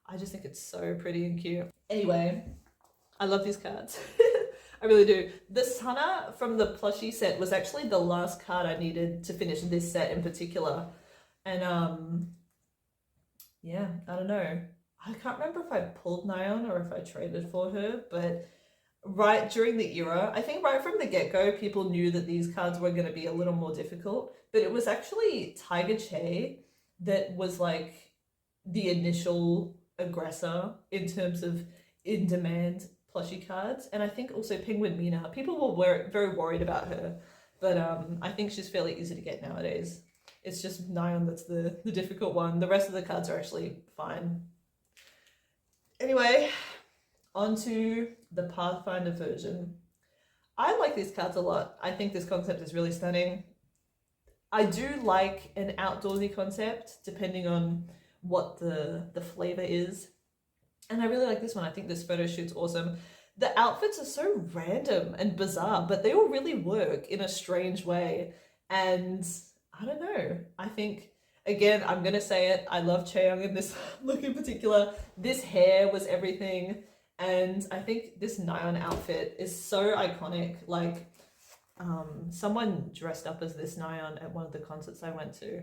I just think it's so pretty and cute. Anyway, I love these cards. I really do. The Sana from the plushie set was actually the last card I needed to finish this set in particular. And yeah, I don't know. I can't remember if I pulled Nayeon or if I traded for her, but right during the era, I think right from the get-go, people knew that these cards were going to be a little more difficult, but it was actually Tiger Che that was like the initial aggressor in terms of in-demand plushie cards. And I think also Penguin Mina, people were very worried about her, but I think she's fairly easy to get nowadays. It's just Nyan that's the difficult one. The rest of the cards are actually fine. Anyway, on to the Pathfinder version. I like these cards a lot. I think this concept is really stunning. I do like an outdoorsy concept, depending on what the flavor is. And I really like this one. I think this photo shoot's awesome. The outfits are so random and bizarre, but they all really work in a strange way. And I don't know. I think, again, I'm going to say it. I love Chaeyoung in this look in particular. This hair was everything. And I think this Nyan outfit is so iconic. Like, someone dressed up as this Nyan at one of the concerts I went to.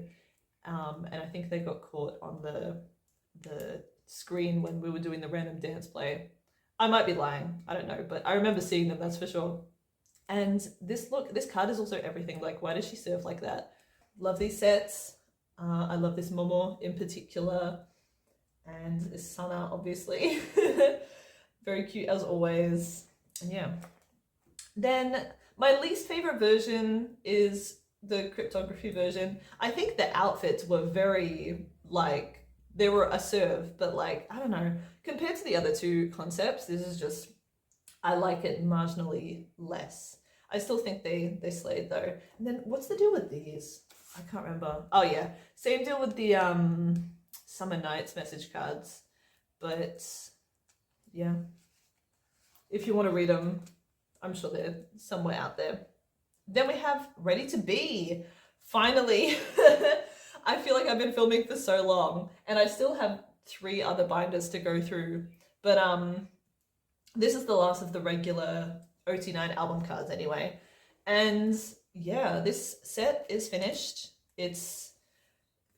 And I think they got caught on the screen when we were doing the random dance play. I might be lying, I don't know, but I remember seeing them, that's for sure. And this card is also everything. Like, why does she surf like that? Love these sets. I love this Momo in particular. And this Sana, obviously. Very cute as always. And yeah. Then my least favorite version is the cryptography version. I think the outfits were very, like, they were a serve, but like, I don't know, compared to the other two concepts, this is just, I like it marginally less. I still think they slayed though. And then what's the deal with these? I can't remember. Oh yeah, same deal with the Summer Nights message cards. But yeah, if you want to read them, I'm sure they're somewhere out there. Then we have Ready to Be. Finally. I feel like I've been filming for so long and I still have 3 other binders to go through. But this is the last of the regular ot9 album cards anyway. And yeah, this set is finished. It's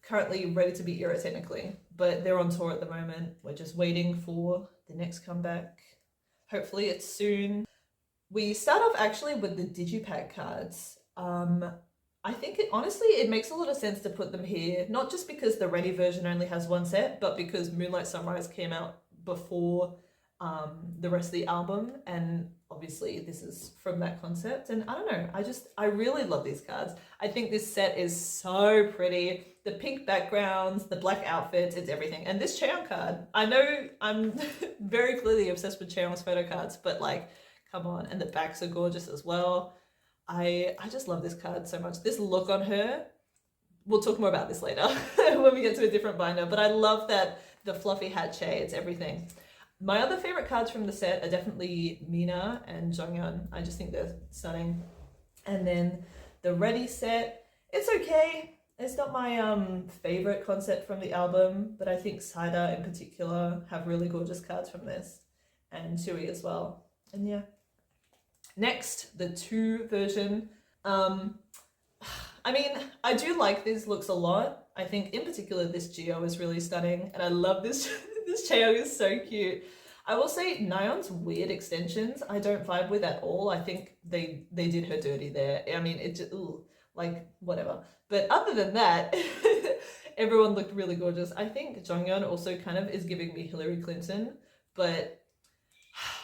currently Ready to Be era technically, but they're on tour at the moment. We're just waiting for the next comeback. Hopefully it's soon. We start off actually with the Digipack cards. I think honestly, it makes a lot of sense to put them here, not just because the Ready version only has 1 set, but because Moonlight Sunrise came out before the rest of the album, and obviously this is from that concept. And I don't know, I really love these cards. I think this set is so pretty. The pink backgrounds, the black outfits, it's everything. And this Chaeyoung card, I know I'm very clearly obsessed with Chaeyoung's photo cards, but like, come on. And the backs are gorgeous as well. I just love this card so much. This look on her, we'll talk more about this later when we get to a different binder, but I love that the fluffy hat shades, everything. My other favorite cards from the set are definitely Mina and Jonghyun. I just think they're stunning. And then the Ready set, it's okay. It's not my favorite concept from the album, but I think Saida in particular have really gorgeous cards from this, and Tui as well. And yeah. Next, the 2 version. I mean, I do like these looks a lot. I think in particular this Geo is really stunning, and I love this. This Chaeyoung is so cute. I will say Nayeon's weird extensions I don't vibe with at all. I think they did her dirty there. I mean, it just, like, whatever. But other than that, everyone looked really gorgeous. I think Jonghyun also kind of is giving me Hillary Clinton, but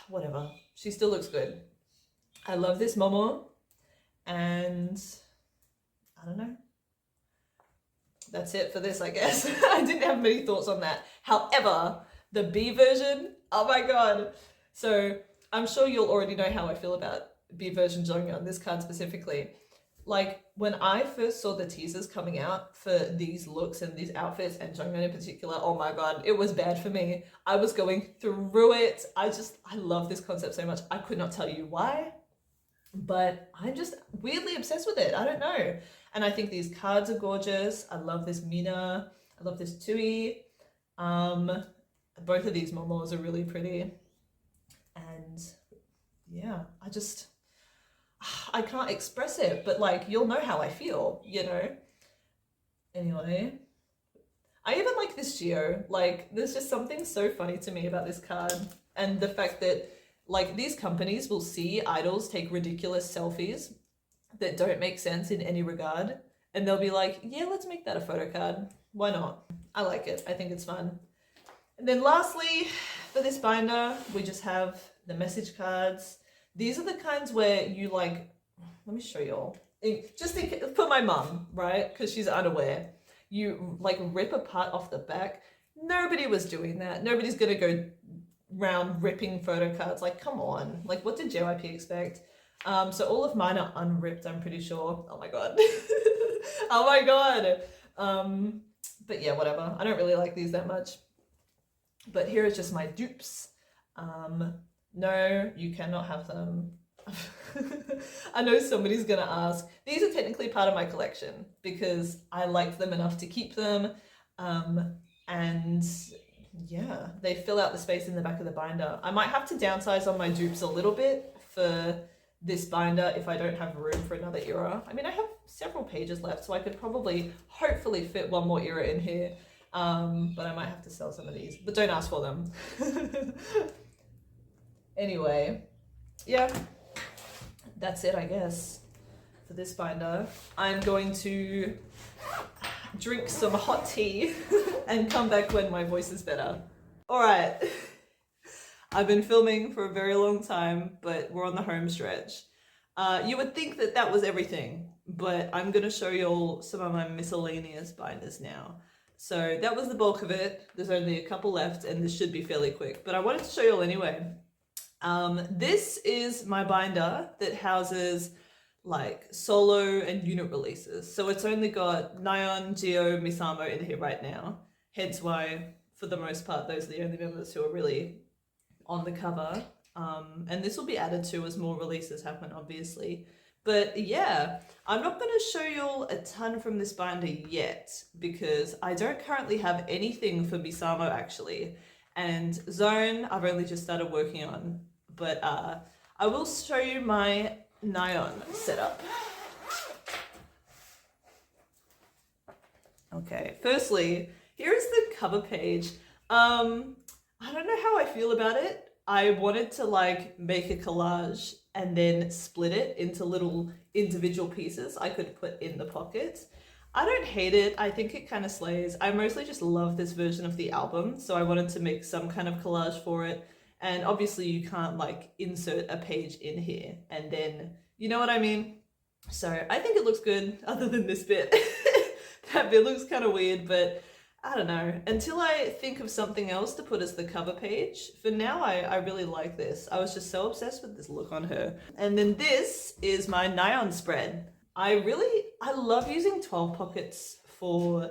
whatever. She still looks good. I love this Momo, and I don't know. That's it for this, I guess. I didn't have many thoughts on that. However, the B version, oh my god. So I'm sure you'll already know how I feel about B version Jonghyun, this card specifically. Like, when I first saw the teasers coming out for these looks and these outfits, and Jonghyun in particular, oh my god, it was bad for me. I was going through it. I love this concept so much. I could not tell you why, but I'm just weirdly obsessed with it. I don't know. And I think these cards are gorgeous. I love this Mina. I love this Tui. Both of these Momos are really pretty. And yeah, I can't express it, but like, you'll know how I feel, you know? Anyway, I even like this Geo. Like, there's just something so funny to me about this card. And the fact that, like, these companies will see idols take ridiculous selfies that don't make sense in any regard, and they'll be like, yeah, let's make that a photo card. Why not? I like it. I think it's fun. And then lastly, for this binder, we just have the message cards. These are the kinds where you, like, let me show you all. for my mum, right? Because she's unaware. You like rip a part off the back. Nobody was doing that. Nobody's gonna go round ripping photo cards. Like, come on. Like, what did JYP expect? So all of mine are unripped, I'm pretty sure. Oh my god. Oh my god. But yeah, whatever. I don't really like these that much. But here is just my dupes. No, you cannot have them. I know somebody's gonna ask. These are technically part of my collection because I liked them enough to keep them. And yeah, they fill out the space in the back of the binder. I might have to downsize on my dupes a little bit for this binder if I don't have room for another era. I mean, I have several pages left, so I could probably, hopefully fit one more era in here. But I might have to sell some of these, but don't ask for them. Anyway, yeah, that's it, I guess, for this binder. I'm going to drink some hot tea and come back when my voice is better. All right. I've been filming for a very long time, but we're on the home stretch. You would think that that was everything, but I'm going to show you all some of my miscellaneous binders now. So that was the bulk of it. There's only a couple left and this should be fairly quick, but I wanted to show you all anyway. This is my binder that houses like solo and unit releases. So it's only got Nyeon, Jio, Misamo in here right now. Hence why, for the most part, those are the only members who are really on the cover. And this will be added to as more releases happen, obviously. But yeah, I'm not going to show you all a ton from this binder yet because I don't currently have anything for Misamo actually. And Zone, I've only just started working on. But I will show you my Nyeon setup. Okay, firstly, here is the cover page. I don't know how I feel about it. I wanted to like make a collage and then split it into little individual pieces I could put in the pockets. I don't hate it. I think it kind of slays. I mostly just love this version of the album, so I wanted to make some kind of collage for it. And obviously you can't like insert a page in here and then, you know what I mean? So I think it looks good other than this bit. That bit looks kind of weird, but I don't know. Until I think of something else to put as the cover page, for now I really like this. I was just so obsessed with this look on her. And then this is my Nyeon spread. I love using 12 pockets for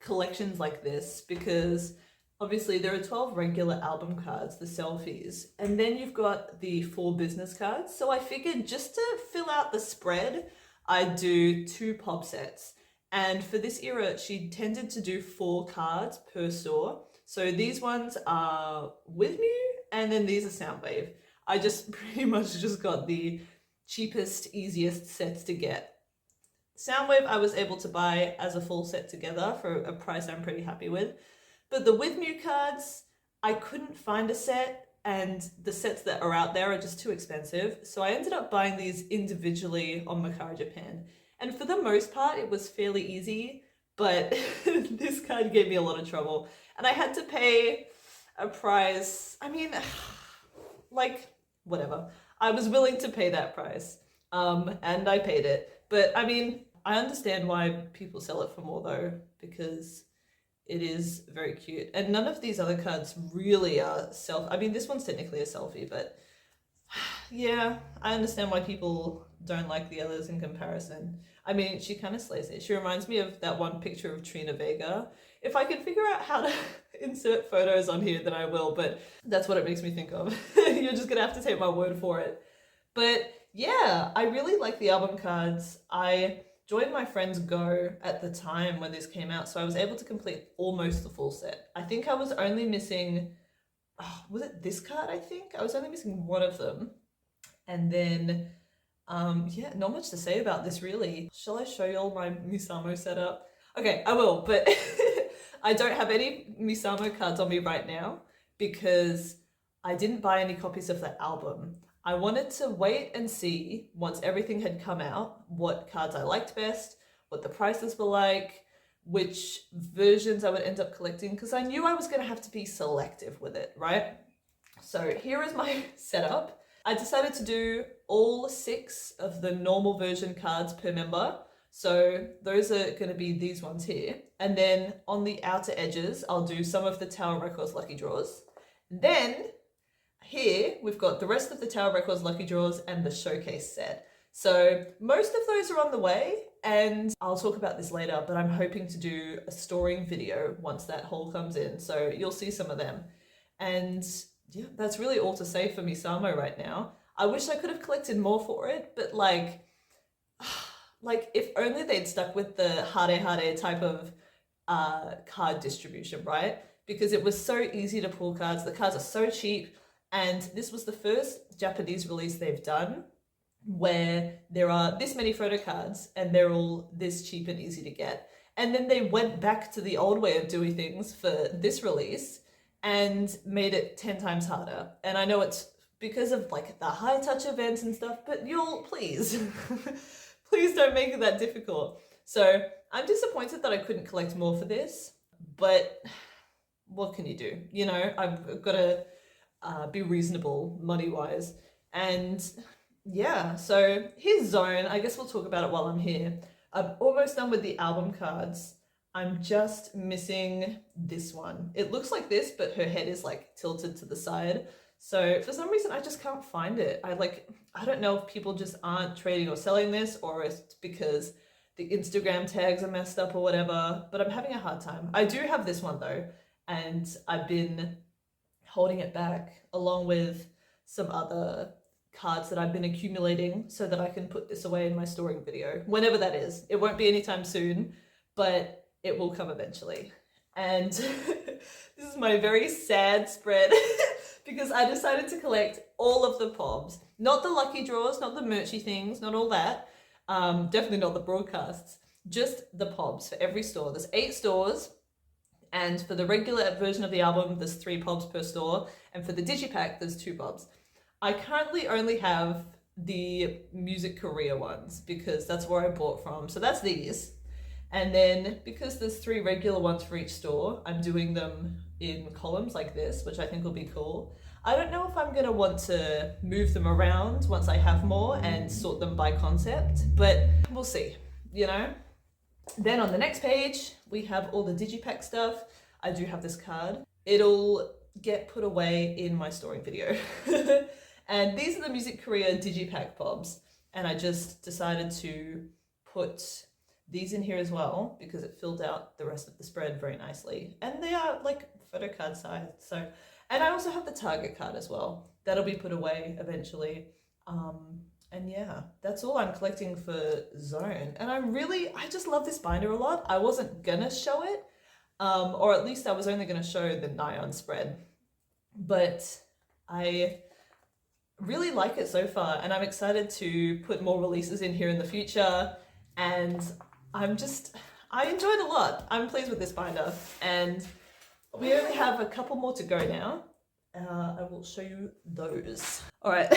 collections like this because obviously there are 12 regular album cards, the selfies, and then you've got the 4 business cards. So I figured just to fill out the spread, I'd do 2 pop sets. And for this era, she tended to do 4 cards per store. So these ones are With Me, and then these are Soundwave. I just pretty much just got the cheapest, easiest sets to get. Soundwave I was able to buy as a full set together for a price I'm pretty happy with. But the With Me cards, I couldn't find a set, and the sets that are out there are just too expensive. So I ended up buying these individually on Mercari Japan. And for the most part, it was fairly easy, but this card gave me a lot of trouble. And I had to pay a price. I mean, like, whatever. I was willing to pay that price, and I paid it. But I mean, I understand why people sell it for more though, because it is very cute. And none of these other cards really are I mean, this one's technically a selfie, but yeah, I understand why people don't like the others in comparison. I mean, she kind of slays it. She reminds me of that one picture of Trina Vega. If I could figure out how to insert photos on here, then I will, but that's what it makes me think of. You're just gonna have to take my word for it. But yeah, I really like the album cards. I joined my friend's Go at the time when this came out, so I was able to complete almost the full set. I think I was only missing, was it this card, I think? I was only missing one of them. And then, yeah, not much to say about this really. Shall I show you all my Misamo setup? Okay, I will, but I don't have any Misamo cards on me right now because I didn't buy any copies of the album. I wanted to wait and see, once everything had come out, what cards I liked best, what the prices were like, which versions I would end up collecting, because I knew I was going to have to be selective with it, right? So here is my setup. I decided to do all 6 of the normal version cards per member. So those are going to be these ones here. And then on the outer edges, I'll do some of the Tower Records lucky draws. Then here we've got the rest of the Tower Records lucky draws and the showcase set. So most of those are on the way, and I'll talk about this later, but I'm hoping to do a storing video once that haul comes in. So you'll see some of them. And yeah, that's really all to say for Misamo right now. I wish I could have collected more for it, but like if only they'd stuck with the hare type of card distribution, right? Because it was so easy to pull cards. The cards are so cheap, and this was the first Japanese release they've done where there are this many photo cards and they're all this cheap and easy to get. And then they went back to the old way of doing things for this release and made it 10 times harder. And I know it's because of like the high touch events and stuff, but you'll please, please don't make it that difficult. So I'm disappointed that I couldn't collect more for this, but what can you do? You know, I've got to be reasonable money-wise. And yeah, so here's Zone. I guess we'll talk about it while I'm here. I'm almost done with the album cards. I'm just missing this one. It looks like this, but her head is like tilted to the side. So for some reason, I just can't find it. I don't know if people just aren't trading or selling this, or it's because the Instagram tags are messed up or whatever, but I'm having a hard time. I do have this one though, and I've been holding it back along with some other cards that I've been accumulating so that I can put this away in my storing video, whenever that is. It won't be anytime soon, but it will come eventually. And this is my very sad spread because I decided to collect all of the pobs. Not the lucky draws, not the merchy things, not all that. Definitely not the broadcasts. Just the pobs for every store. There's 8 stores. And for the regular version of the album, there's 3 pobs per store. And for the digipack, there's 2 pobs. I currently only have the Music Korea ones because that's where I bought from. So that's these. And then because there's 3 regular ones for each store, I'm doing them in columns like this, which I think will be cool. I don't know if I'm going to want to move them around once I have more and sort them by concept, but we'll see, you know? Then on the next page, we have all the digipack stuff. I do have this card. It'll get put away in my storing video. And these are the Music Korea digipack pobs. And I just decided to put these in here as well because it filled out the rest of the spread very nicely. And they are like photo card size. So, and I also have the Target card as well. That'll be put away eventually. And yeah, that's all I'm collecting for Zone. And I just love this binder a lot. I wasn't gonna show it, or at least I was only gonna show the Nyan spread. But I really like it so far, and I'm excited to put more releases in here in the future. And I enjoy it a lot. I'm pleased with this binder, and we only have a couple more to go now. I will show you those. All right,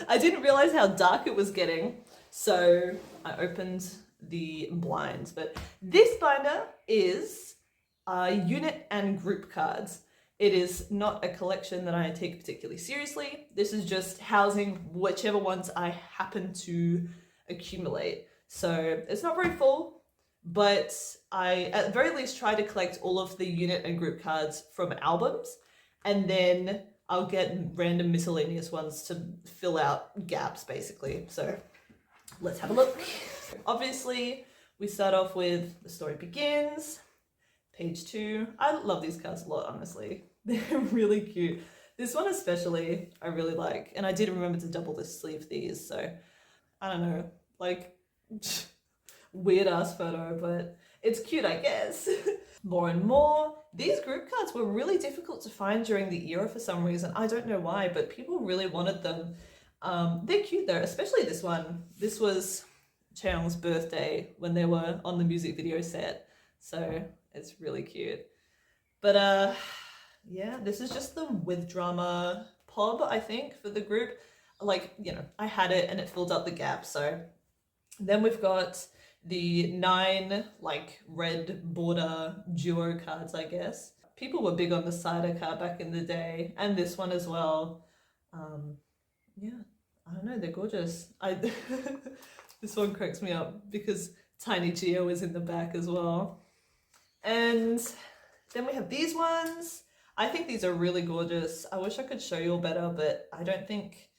I didn't realize how dark it was getting, so I opened the blinds. But this binder is unit and group cards. It is not a collection that I take particularly seriously. This is just housing whichever ones I happen to accumulate. So it's not very full, but I at the very least try to collect all of the unit and group cards from albums, and then I'll get random miscellaneous ones to fill out gaps basically. So let's have a look. Obviously, we start off with The Story Begins. Page 2. I love these cards a lot, honestly. They're really cute. This one especially, I really like. And I did remember to double the sleeve these, so I don't know, like weird ass photo, but it's cute, I guess. More and more. These group cards were really difficult to find during the era for some reason. I don't know why, but people really wanted them. They're cute though, especially this one. This was Cheong's birthday when they were on the music video set. So it's really cute. But yeah, this is just the with drama pob, I think, for the group. Like, you know, I had it and it filled up the gap. So then we've got the 9 like red border duo cards, I guess. People were big on the cider card back in the day, and this one as well. Yeah, I don't know, they're gorgeous. This one cracks me up because Tiny Geo is in the back as well. And then we have these ones. I think these are really gorgeous. I wish I could show you all better, but I don't think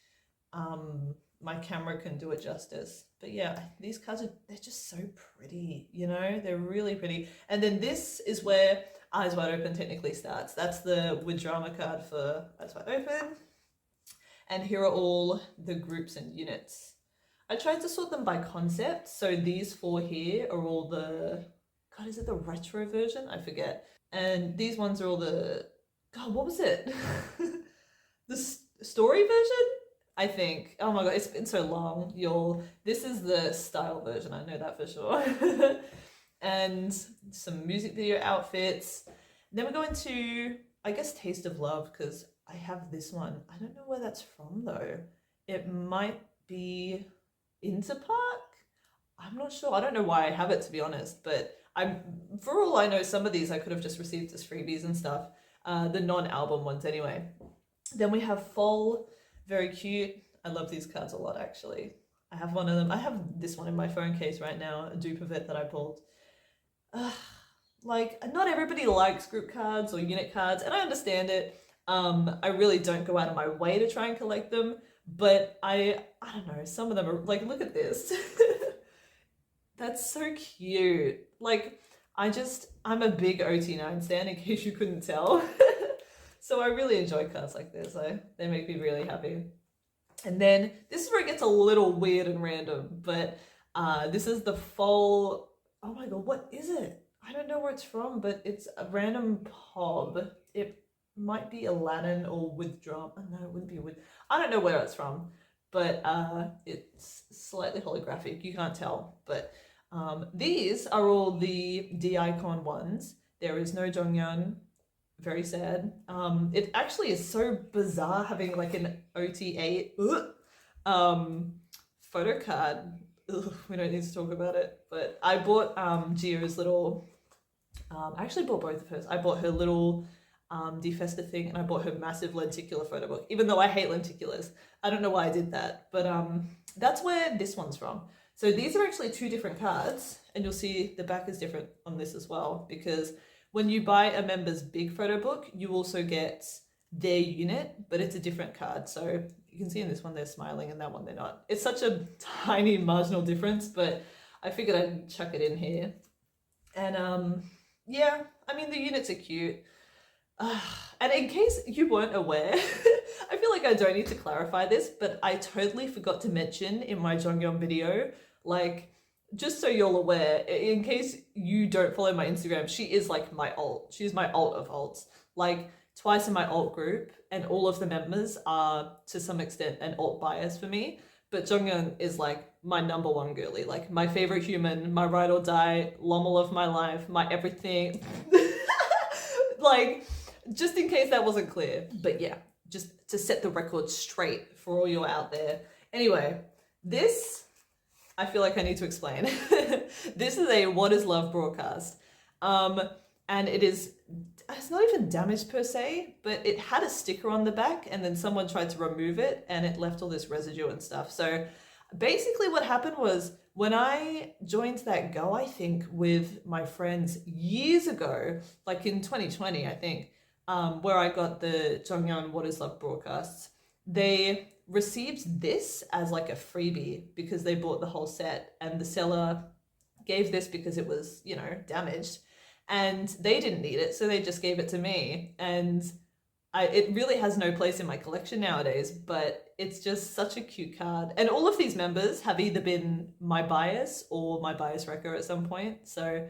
my camera can do it justice. But yeah, these cards they're just so pretty, you know, they're really pretty. And then this is where Eyes Wide Open technically starts. That's the with drama card for Eyes Wide Open. And here are all the groups and units. I tried to sort them by concept. So these four here are all the, God, is it the retro version? I forget. And these ones are all the, God, what was it? The story version? I think. Oh my God, it's been so long, y'all. This is the style version, I know that for sure. And some music video outfits. Then we go into, I guess, Taste of Love, because I have this one. I don't know where that's from though. It might be Interpark? I'm not sure. I don't know why I have it, to be honest, but for all I know, some of these I could have just received as freebies and stuff. The non-album ones anyway. Then we have Fall. Very cute. I love these cards a lot, actually. I have one of them. I have this one in my phone case right now, a dupe of it that I pulled. Like, not everybody likes group cards or unit cards, and I understand it. I really don't go out of my way to try and collect them, but I don't know, some of them are, like, look at this. That's so cute. Like, I'm a big ot9 stan, in case you couldn't tell. So I really enjoy cards like this. They make me really happy. And then this is where it gets a little weird and random, but this is the Fall. Oh my God, what is it? I don't know where it's from, but it's a random pob. It might be Aladdin or Withdrawn. Oh, no, it wouldn't be with. I don't know where it's from, but it's slightly holographic. You can't tell, but these are all the D-Icon ones. There is no Jonghyun. Very sad. It actually is so bizarre having like an OT8 photo card. Ugh, we don't need to talk about it, but I bought Gio's little, I actually bought both of hers. I bought her little defester thing, and I bought her massive lenticular photo book, even though I hate lenticulars. I don't know why I did that, but that's where this one's from. So these are actually two different cards, and you'll see the back is different on this as well, because when you buy a member's big photo book, you also get their unit, but it's a different card. So you can see in this one they're smiling, and that one they're not. It's such a tiny marginal difference, but I figured I'd chuck it in here. And yeah, I mean, the units are cute. And in case you weren't aware, I feel like I don't need to clarify this, but I totally forgot to mention in my Jonghyun video, like, just so you're aware, in case you don't follow my Instagram, she is like my alt. She's my alt of alts. Like, twice in my alt group, and all of the members are to some extent an alt bias for me. But Jonghyun is like my number one girly, like my favorite human, my ride or die, Lommel of my life, my everything. Like, just in case that wasn't clear. But yeah, just to set the record straight for all you out there. Anyway, this, I feel like I need to explain. This is a What is Love broadcast. And it's not even damaged per se, but it had a sticker on the back, and then someone tried to remove it and it left all this residue and stuff. So basically what happened was, when I joined that go, I think with my friends years ago, like in 2020, I think, where I got the Jonghyun What is Love broadcasts, they received this as like a freebie because they bought the whole set, and the seller gave this because it was, you know, damaged, and they didn't need it, so they just gave it to me. And it really has no place in my collection nowadays, but it's just such a cute card. And all of these members have either been my bias or my bias wrecker at some point, so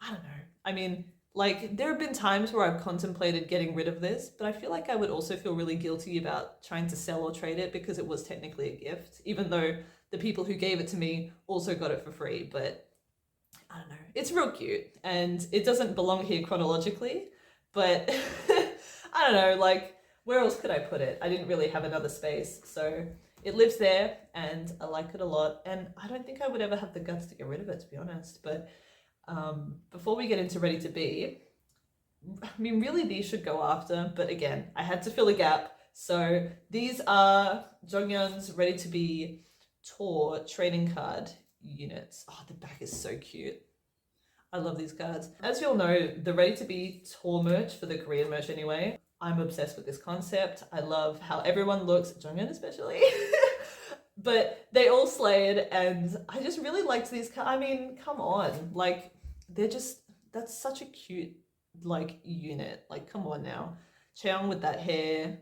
I don't know. I mean, like, there have been times where I've contemplated getting rid of this, but I feel like I would also feel really guilty about trying to sell or trade it because it was technically a gift, even though the people who gave it to me also got it for free. But I don't know. It's real cute, and it doesn't belong here chronologically, but I don't know, like, where else could I put it? I didn't really have another space, so it lives there, and I like it a lot, and I don't think I would ever have the guts to get rid of it, to be honest. But before we get into Ready to Be, I mean, really these should go after, but again, I had to fill a gap, So these are Jonghyun's Ready to Be Tour trading card units. Oh, the back is so cute. I love these cards. As you all know, the Ready to Be Tour merch, for the Korean merch anyway, I'm obsessed with this concept. I love how everyone looks, Jonghyun especially. But they all slayed, and I just really liked these cards. I mean, come on. Like, they're just, that's such a cute, like, unit. Like, come on now. Cheong with that hair.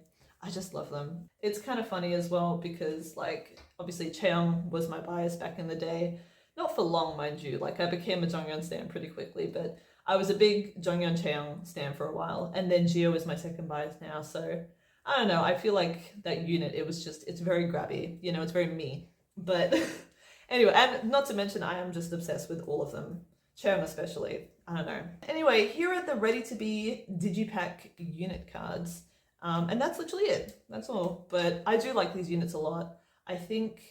I just love them. It's kind of funny as well because, like, obviously Cheong was my bias back in the day. Not for long, mind you. Like, I became a Jonghyun stan pretty quickly, but I was a big Jonghyun Cheong stan for a while. And then Gio is my second bias now, so I don't know. I feel like that unit, it was just, it's very grabby. You know, it's very me. But anyway, and not to mention, I am just obsessed with all of them. Cheong especially. I don't know. Anyway, here are the Ready to Be Digipack unit cards. And that's literally it. That's all. But I do like these units a lot. I think,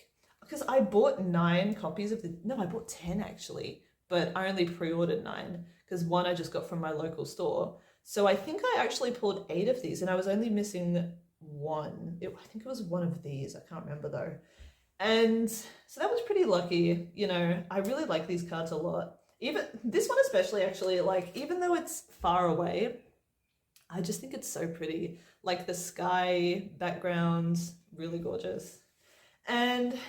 because I bought 9 copies of no, I bought 10 actually. But I only pre-ordered 9 because one I just got from my local store. So I think I actually pulled 8 of these and I was only missing 1. I think it was one of these. I can't remember though. And so that was pretty lucky. You know, I really like these cards a lot. Even this one especially, actually, like, even though it's far away, I just think it's so pretty. Like the sky background, really gorgeous. And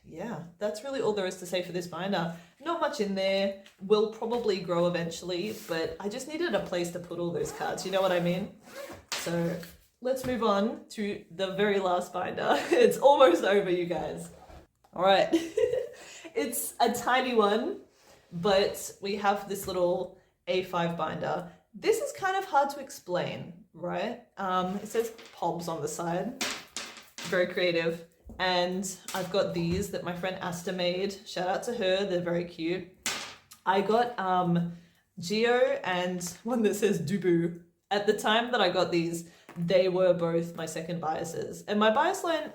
yeah, that's really all there is to say for this binder. Not much in there, will probably grow eventually, but I just needed a place to put all those cards, you know what I mean? So let's move on to the very last binder. It's almost over, you guys. All right, it's a tiny one, but we have this little A5 binder. This is kind of hard to explain, right? It says pobs on the side, very creative. And I've got these that my friend Asta made. Shout out to her, they're very cute. I got Gio and one that says Dubu. At the time that I got these, they were both my second biases. And my bias line,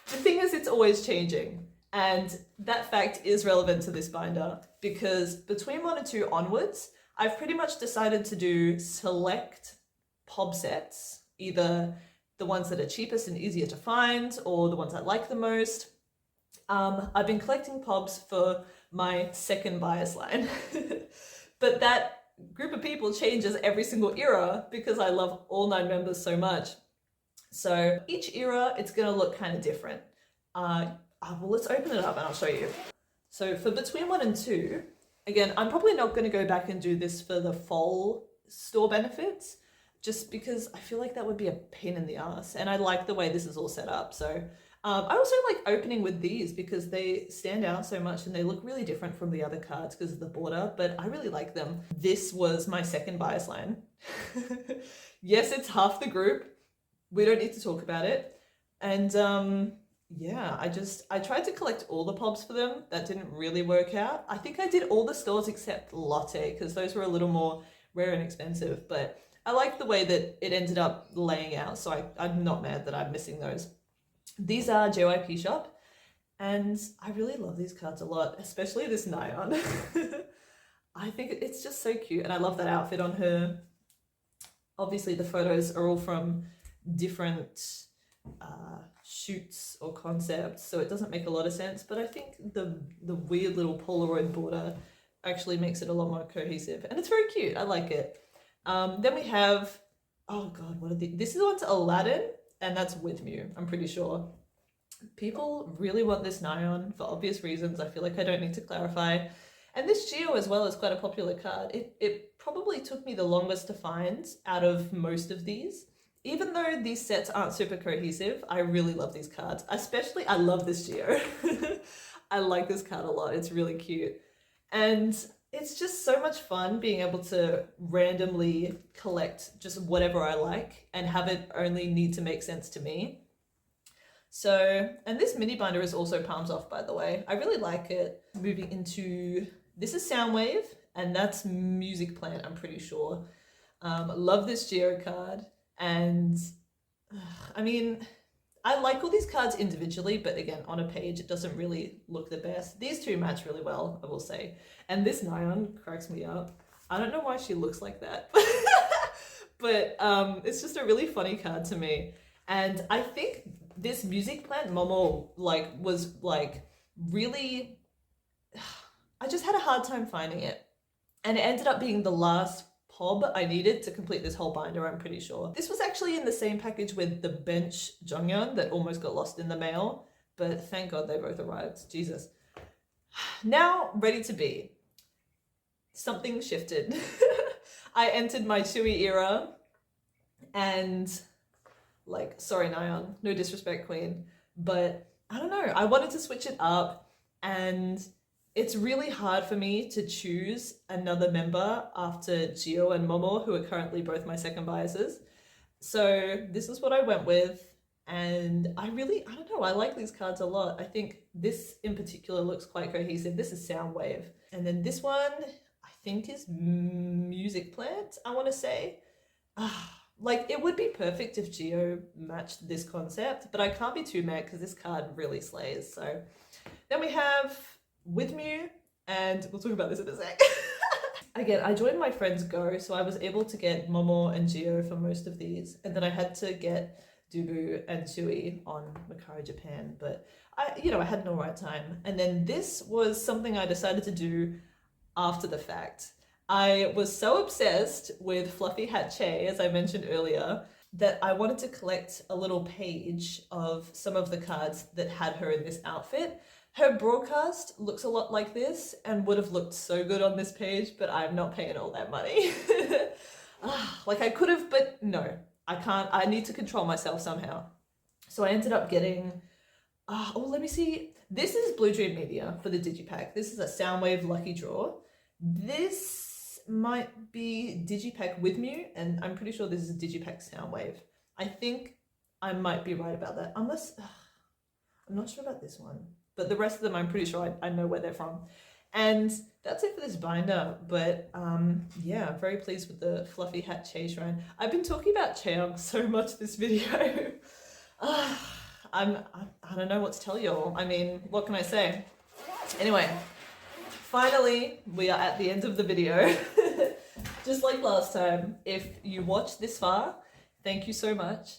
the thing is, it's always changing. And that fact is relevant to this binder because between 1 and 2 onwards, I've pretty much decided to do select pob sets, either the ones that are cheapest and easier to find or the ones I like the most. I've been collecting pobs for my second bias line, but that group of people changes every single era because I love all 9 members so much. So each era, it's gonna look kind of different. Well, let's open it up and I'll show you. So for between 1 and 2, again, I'm probably not going to go back and do this for the fall store benefits, just because I feel like that would be a pain in the ass. And I like the way this is all set up. So I also like opening with these because they stand out so much and they look really different from the other cards because of the border, but I really like them. This was my second bias line. Yes, it's half the group. We don't need to talk about it. And yeah, I tried to collect all the pobs for them. That didn't really work out. I think I did all the stores except Lotte because those were a little more rare and expensive, but I like the way that it ended up laying out, so I'm not mad that I'm missing those. These are JYP Shop, and I really love these cards a lot, especially this Nyan. I think it's just so cute, and I love that outfit on her. Obviously, the photos are all from different shoots or concepts, so it doesn't make a lot of sense, but I think the weird little Polaroid border actually makes it a lot more cohesive, and it's very cute. I like it. Then we have, oh god, what are these? This is one's Aladdin, and that's with Mew, I'm pretty sure. People really want this Nyan for obvious reasons. I feel like I don't need to clarify. And this Geo as well is quite a popular card. It probably took me the longest to find out of most of these. Even though these sets aren't super cohesive, I really love these cards. Especially, I love this Geo. I like this card a lot. It's really cute. And it's just so much fun being able to randomly collect just whatever I like and have it only need to make sense to me. So, and this mini binder is also palms off, by the way. I really like it. Moving into, this is Soundwave, and that's Music Plant, I'm pretty sure. Love this Geo card. And I mean, I like all these cards individually, but again, on a page, it doesn't really look the best. These two match really well, I will say. And this Nyan cracks me up. I don't know why she looks like that, but it's just a really funny card to me. And I think this music plant Momo was really, I just had a hard time finding it. And it ended up being the last pob I needed to complete this whole binder, I'm pretty sure. This was actually in the same package with the bench Jonghyun that almost got lost in the mail, but thank God they both arrived. Jesus. Now, ready to be. Something shifted. I entered my Chewy era, and sorry Nyan, no disrespect queen, but I don't know, I wanted to switch it up, and it's really hard for me to choose another member after Gio and Momo, who are currently both my second biases. So this is what I went with, and I don't know, I like these cards a lot. I think this in particular looks quite cohesive. This is Soundwave. And then this one, I think is Music Plant, I want to say. It would be perfect if Gio matched this concept, but I can't be too mad because this card really slays. So then we have With Mew, and we'll talk about this in a sec. Again, I joined my friend's Go, so I was able to get Momo and Gio for most of these, and then I had to get Dubu and Chewy on Makari Japan, but I had no right time. And then this was something I decided to do after the fact. I was so obsessed with Fluffy Hat Che, as I mentioned earlier, that I wanted to collect a little page of some of the cards that had her in this outfit. Her broadcast looks a lot like this and would have looked so good on this page, but I'm not paying all that money. I could have, but no, I can't. I need to control myself somehow. So I ended up getting, let me see. This is Blue Dream Media for the Digipack. This is a Soundwave Lucky Draw. This might be Digipack with Mew, and I'm pretty sure this is Digipack Soundwave. I think I might be right about that, unless, I'm not sure about this one. But the rest of them, I'm pretty sure I know where they're from. And that's it for this binder. But yeah, I'm very pleased with the Fluffy Hat Che shrine. I've been talking about Cheong so much this video. I don't know what to tell y'all. I mean, what can I say? Anyway, finally, we are at the end of the video. Just like last time, if you watched this far, thank you so much.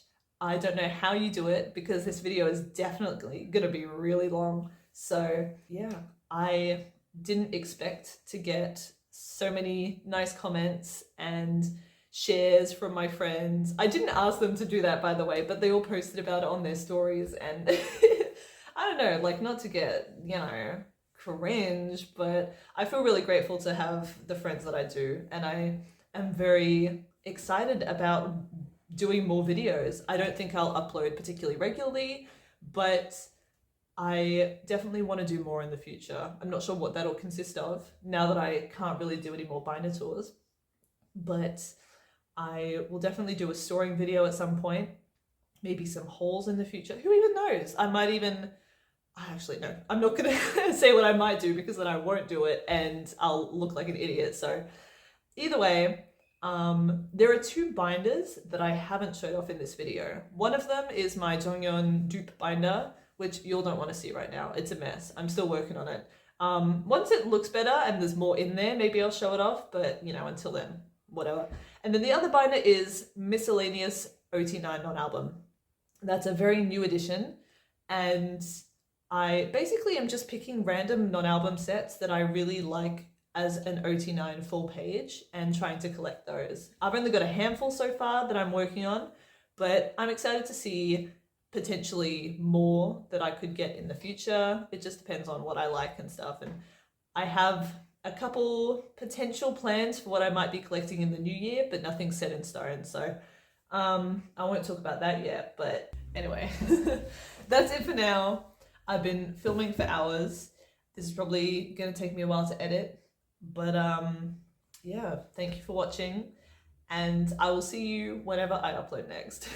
I don't know how you do it because this video is definitely going to be really long. So yeah, I didn't expect to get so many nice comments and shares from my friends. I didn't ask them to do that, by the way, but they all posted about it on their stories, and I don't know, not to get, cringe, but I feel really grateful to have the friends that I do, and I am very excited about doing more videos. I don't think I'll upload particularly regularly, but I definitely want to do more in the future. I'm not sure what that'll consist of now that I can't really do any more binder tours, but I will definitely do a storing video at some point, maybe some hauls in the future. Who even knows? I might even, actually no, I'm not gonna say what I might do because then I won't do it and I'll look like an idiot. So either way, there are two binders that I haven't showed off in this video. One of them is my Jonghyun dupe binder, which you'll don't want to see right now. It's a mess. I'm still working on it. Once it looks better and there's more in there, maybe I'll show it off, but until then, whatever. And then the other binder is Miscellaneous ot9 non-album. That's a very new edition, and I basically am just picking random non-album sets that I really like as an ot9 full page and trying to collect those. I've only got a handful so far that I'm working on, but I'm excited to see potentially more that I could get in the future. It just depends on what I like and stuff. And I have a couple potential plans for what I might be collecting in the new year, but nothing's set in stone. So I won't talk about that yet, but anyway, that's it for now. I've been filming for hours. This is probably gonna take me a while to edit, but yeah, thank you for watching, and I will see you whenever I upload next.